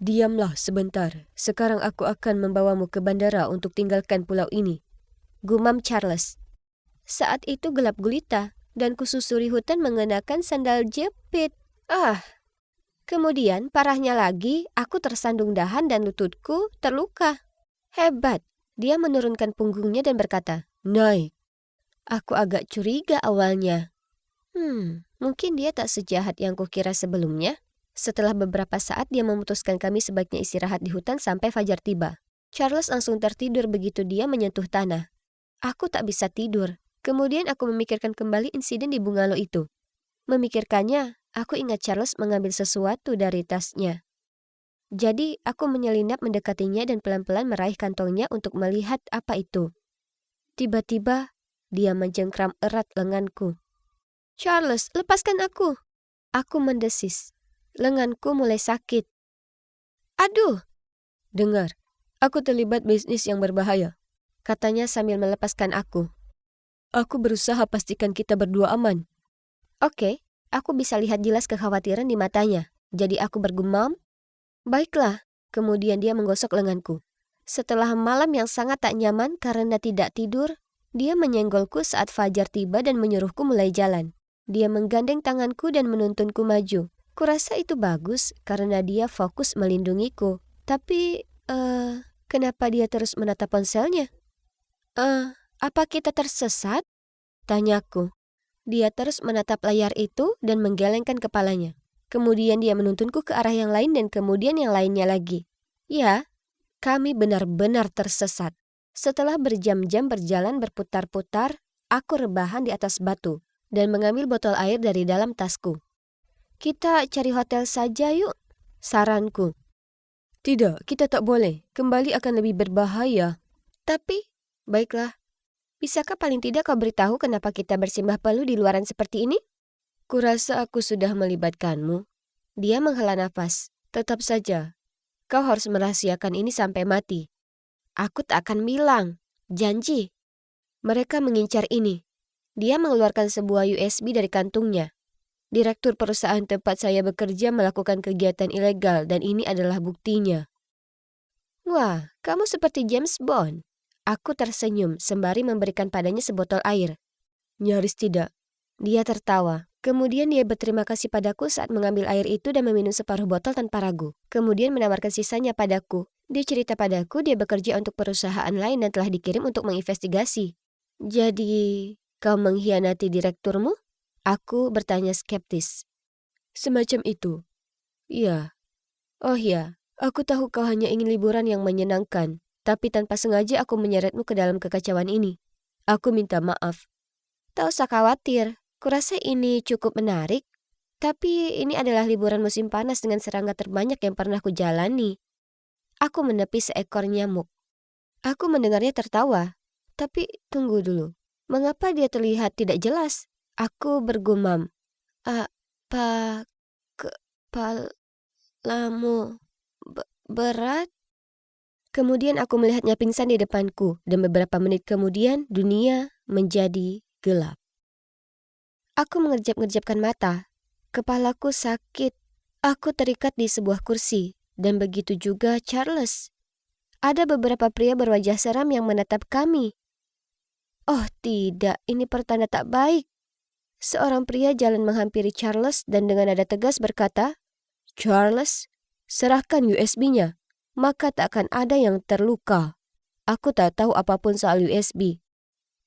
Diamlah sebentar. Sekarang aku akan membawamu ke bandara untuk tinggalkan pulau ini. Gumam Charles. Saat itu gelap gulita dan kususuri hutan mengenakan sandal jepit. Kemudian parahnya lagi, aku tersandung dahan dan lututku terluka. Hebat, dia menurunkan punggungnya dan berkata, naik. Aku agak curiga awalnya. Mungkin dia tak sejahat yang kukira sebelumnya. Setelah beberapa saat dia memutuskan kami sebaiknya istirahat di hutan sampai fajar tiba. Charles langsung tertidur begitu dia menyentuh tanah. Aku tak bisa tidur. Kemudian aku memikirkan kembali insiden di bungalow itu. Memikirkannya, aku ingat Charles mengambil sesuatu dari tasnya. Jadi, aku menyelinap mendekatinya dan pelan-pelan meraih kantongnya untuk melihat apa itu. Tiba-tiba, dia menjengkram erat lenganku. Charles, lepaskan aku. Aku mendesis. Lenganku mulai sakit. Aduh! Dengar, aku terlibat bisnis yang berbahaya, katanya sambil melepaskan aku. Aku berusaha pastikan kita berdua aman. Oke, aku bisa lihat jelas kekhawatiran di matanya. Jadi aku bergumam, baiklah. Kemudian dia menggosok lenganku. Setelah malam yang sangat tak nyaman karena tidak tidur, dia menyenggolku saat fajar tiba dan menyuruhku mulai jalan. Dia menggandeng tanganku dan menuntunku maju. Kurasa itu bagus karena dia fokus melindungiku. Tapi, kenapa dia terus menatap ponselnya? Apa kita tersesat? Tanyaku. Dia terus menatap layar itu dan menggelengkan kepalanya. Kemudian dia menuntunku ke arah yang lain dan kemudian yang lainnya lagi. Ya, kami benar-benar tersesat. Setelah berjam-jam berjalan berputar-putar, aku rebahan di atas batu dan mengambil botol air dari dalam tasku. Kita cari hotel saja yuk, saranku. Tidak, kita tak boleh. Kembali akan lebih berbahaya. Tapi, baiklah. Bisakah paling tidak kau beritahu kenapa kita bersimbah peluh di luaran seperti ini? Kurasa aku sudah melibatkanmu. Dia menghela nafas. Tetap saja, kau harus merahasiakan ini sampai mati. Aku tak akan bilang. Janji. Mereka mengincar ini. Dia mengeluarkan sebuah USB dari kantungnya. Direktur perusahaan tempat saya bekerja melakukan kegiatan ilegal dan ini adalah buktinya. Wah, kamu seperti James Bond. Aku tersenyum sembari memberikan padanya sebotol air. Nyaris tidak. Dia tertawa. Kemudian dia berterima kasih padaku saat mengambil air itu dan meminum separuh botol tanpa ragu. Kemudian menawarkan sisanya padaku. Dia cerita padaku dia bekerja untuk perusahaan lain dan telah dikirim untuk menginvestigasi. Jadi, kau mengkhianati direkturmu? Aku bertanya skeptis. Semacam itu. Iya. Oh ya, aku tahu kau hanya ingin liburan yang menyenangkan. Tapi tanpa sengaja aku menyeretmu ke dalam kekacauan ini. Aku minta maaf. Tak usah khawatir. Kurasa ini cukup menarik. Tapi ini adalah liburan musim panas dengan serangga terbanyak yang pernah kujalani. Aku menepis seekor nyamuk. Aku mendengarnya tertawa. Tapi tunggu dulu. Mengapa dia terlihat tidak jelas? Aku bergumam. Apa kepalamu berat? Kemudian aku melihatnya pingsan di depanku dan beberapa menit kemudian dunia menjadi gelap. Aku mengerjap-ngerjapkan mata. Kepalaku sakit. Aku terikat di sebuah kursi dan begitu juga Charles. Ada beberapa pria berwajah seram yang menatap kami. Oh tidak, ini pertanda tak baik. Seorang pria jalan menghampiri Charles dan dengan nada tegas berkata, Charles, serahkan USB-nya, maka tak akan ada yang terluka. Aku tak tahu apapun soal USB.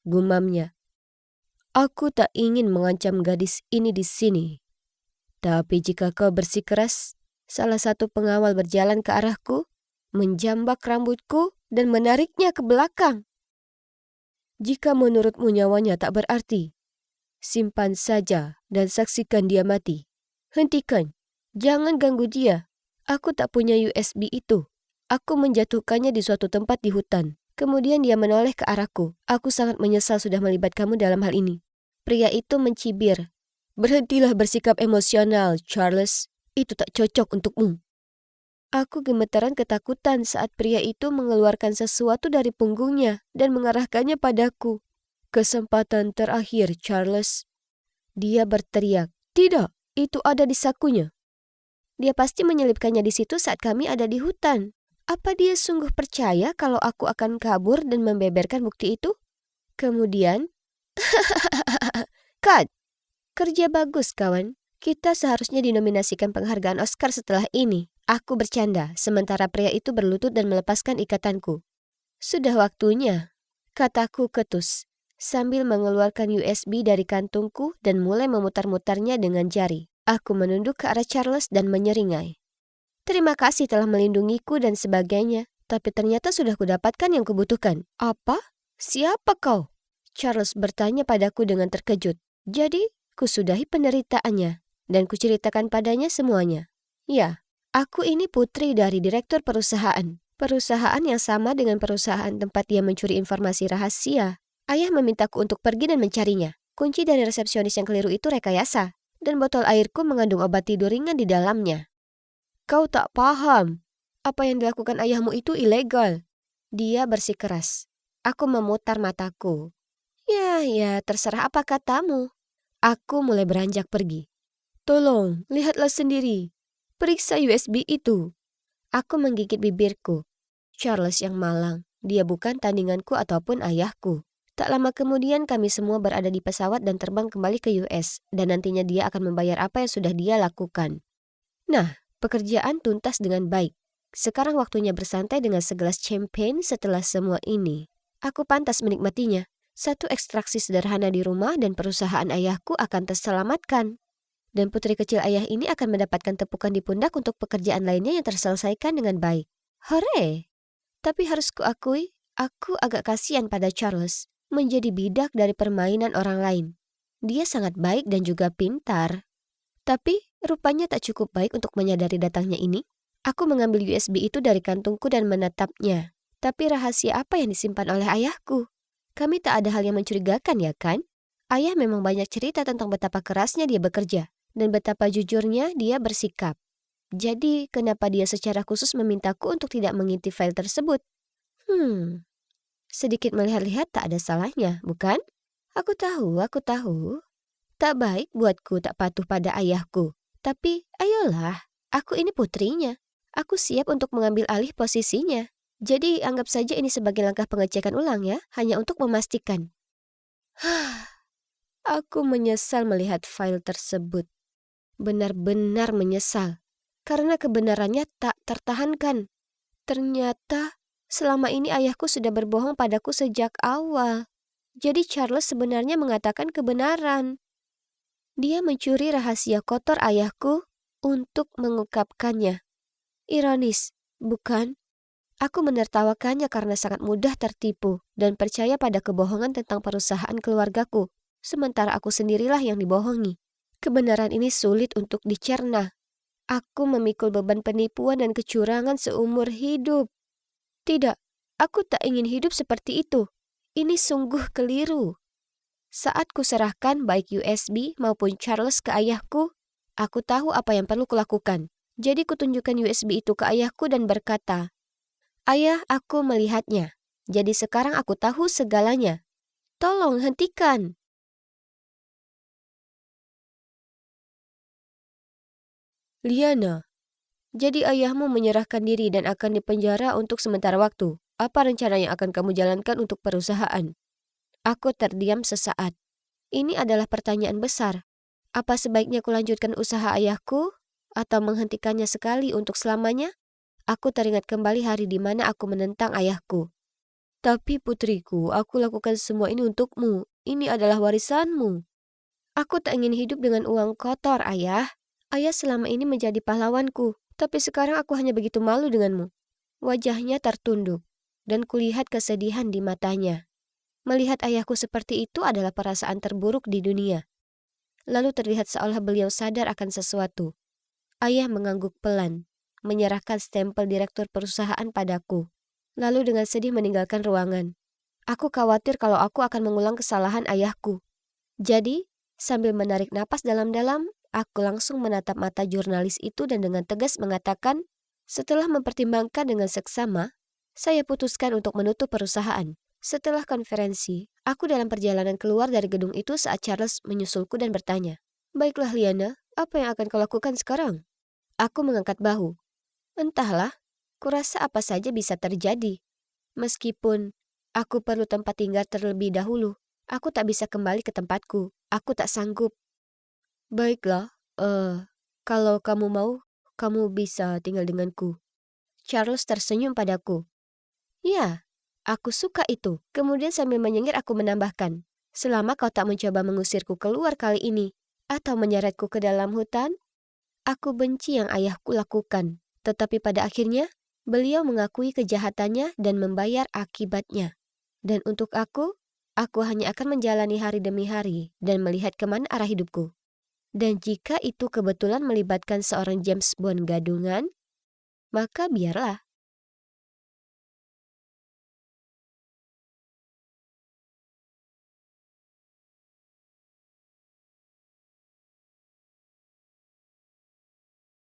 Gumamnya. Aku tak ingin mengancam gadis ini di sini. Tapi jika kau bersikeras, salah satu pengawal berjalan ke arahku, menjambak rambutku dan menariknya ke belakang. Jika menurutmu nyawanya tak berarti, simpan saja dan saksikan dia mati. Hentikan. Jangan ganggu dia. Aku tak punya USB itu. Aku menjatuhkannya di suatu tempat di hutan. Kemudian dia menoleh ke arahku. Aku sangat menyesal sudah melibatkanmu dalam hal ini. Pria itu mencibir. Berhentilah bersikap emosional, Charles. Itu tak cocok untukmu. Aku gemetaran ketakutan saat pria itu mengeluarkan sesuatu dari punggungnya dan mengarahkannya padaku. Kesempatan terakhir, Charles. Dia berteriak. Tidak, itu ada di sakunya. Dia pasti menyelipkannya di situ saat kami ada di hutan. Apa dia sungguh percaya kalau aku akan kabur dan membeberkan bukti itu? Kemudian, Cut! Kerja bagus, kawan. Kita seharusnya dinominasikan penghargaan Oscar setelah ini. Aku bercanda, sementara pria itu berlutut dan melepaskan ikatanku. Sudah waktunya, kataku ketus, sambil mengeluarkan USB dari kantungku dan mulai memutar-mutarnya dengan jari. Aku menunduk ke arah Charles dan menyeringai. Terima kasih telah melindungiku dan sebagainya, tapi ternyata sudah kudapatkan yang kubutuhkan. Apa? Siapa kau? Charles bertanya padaku dengan terkejut. Jadi, kusudahi penderitaannya dan kuceritakan padanya semuanya. Ya, aku ini putri dari direktur perusahaan. Perusahaan yang sama dengan perusahaan tempat dia mencuri informasi rahasia. Ayah memintaku untuk pergi dan mencarinya. Kunci dari resepsionis yang keliru itu rekayasa. Dan botol airku mengandung obat tidur ringan di dalamnya. Kau tak paham. Apa yang dilakukan ayahmu itu ilegal. Dia bersikeras. Aku memutar mataku. Ya, terserah apa katamu. Aku mulai beranjak pergi. Tolong, lihatlah sendiri. Periksa USB itu. Aku menggigit bibirku. Charles yang malang. Dia bukan tandinganku ataupun ayahku. Tak lama kemudian kami semua berada di pesawat dan terbang kembali ke US. Dan nantinya dia akan membayar apa yang sudah dia lakukan. Nah, pekerjaan tuntas dengan baik. Sekarang waktunya bersantai dengan segelas champagne setelah semua ini. Aku pantas menikmatinya. Satu ekstraksi sederhana di rumah dan perusahaan ayahku akan terselamatkan. Dan putri kecil ayah ini akan mendapatkan tepukan di pundak untuk pekerjaan lainnya yang terselesaikan dengan baik. Hore! Tapi harus kuakui, Aku agak kasihan pada Charles, menjadi bidak dari permainan orang lain. Dia sangat baik dan juga pintar. Tapi rupanya tak cukup baik untuk menyadari datangnya ini. Aku mengambil USB itu dari kantungku dan menatapnya. Tapi rahasia apa yang disimpan oleh ayahku? Kami tak ada hal yang mencurigakan, ya kan? Ayah memang banyak cerita tentang betapa kerasnya dia bekerja dan betapa jujurnya dia bersikap. Jadi, kenapa dia secara khusus memintaku untuk tidak mengintip file tersebut? Sedikit melihat-lihat tak ada salahnya, bukan? Aku tahu. Tak baik buatku tak patuh pada ayahku. Tapi, ayolah, aku ini putrinya. Aku siap untuk mengambil alih posisinya. Jadi, anggap saja ini sebagai langkah pengecekan ulang ya, hanya untuk memastikan. Aku menyesal melihat file tersebut. Benar-benar menyesal. Karena kebenarannya tak tertahankan. Ternyata selama ini ayahku sudah berbohong padaku sejak awal. Jadi Charles sebenarnya mengatakan kebenaran. Dia mencuri rahasia kotor ayahku untuk mengungkapkannya. Ironis, bukan? Aku menertawakannya karena sangat mudah tertipu dan percaya pada kebohongan tentang perusahaan keluargaku. Sementara aku sendirilah yang dibohongi. Kebenaran ini sulit untuk dicerna. Aku memikul beban penipuan dan kecurangan seumur hidup. Tidak, aku tak ingin hidup seperti itu. Ini sungguh keliru. Saat kuserahkan baik USB maupun Charles ke ayahku, aku tahu apa yang perlu kulakukan. Jadi kutunjukkan USB itu ke ayahku dan berkata, "Ayah, aku melihatnya. Jadi sekarang aku tahu segalanya. Tolong hentikan." Liana, jadi ayahmu menyerahkan diri dan akan dipenjara untuk sementara waktu. Apa rencana yang akan kamu jalankan untuk perusahaan? Aku terdiam sesaat. Ini adalah pertanyaan besar. Apa sebaiknya kulanjutkan usaha ayahku atau menghentikannya sekali untuk selamanya? Aku teringat kembali hari di mana aku menentang ayahku. Tapi putriku, aku lakukan semua ini untukmu. Ini adalah warisanmu. Aku tak ingin hidup dengan uang kotor, ayah. Ayah selama ini menjadi pahlawanku, tapi sekarang aku hanya begitu malu denganmu. Wajahnya tertunduk, dan kulihat kesedihan di matanya. Melihat ayahku seperti itu adalah perasaan terburuk di dunia. Lalu terlihat seolah beliau sadar akan sesuatu. Ayah mengangguk pelan, menyerahkan stempel direktur perusahaan padaku. Lalu dengan sedih meninggalkan ruangan. Aku khawatir kalau aku akan mengulang kesalahan ayahku. Jadi, sambil menarik napas dalam-dalam, aku langsung menatap mata jurnalis itu dan dengan tegas mengatakan, setelah mempertimbangkan dengan seksama, saya putuskan untuk menutup perusahaan. Setelah konferensi, aku dalam perjalanan keluar dari gedung itu saat Charles menyusulku dan bertanya, "Baiklah Liana, apa yang akan kau lakukan sekarang?" Aku mengangkat bahu. Entahlah, kurasa apa saja bisa terjadi. Meskipun aku perlu tempat tinggal terlebih dahulu, aku tak bisa kembali ke tempatku. Aku tak sanggup. Baiklah, kalau kamu mau, kamu bisa tinggal denganku. Charles tersenyum padaku. Ya, aku suka itu. Kemudian sambil menyengir aku menambahkan, selama kau tak mencoba mengusirku keluar kali ini, atau menyeretku ke dalam hutan, aku benci yang ayahku lakukan. Tetapi pada akhirnya, beliau mengakui kejahatannya dan membayar akibatnya. Dan untuk aku hanya akan menjalani hari demi hari dan melihat kemana arah hidupku. Dan jika itu kebetulan melibatkan seorang James Bond gadungan, maka biarlah.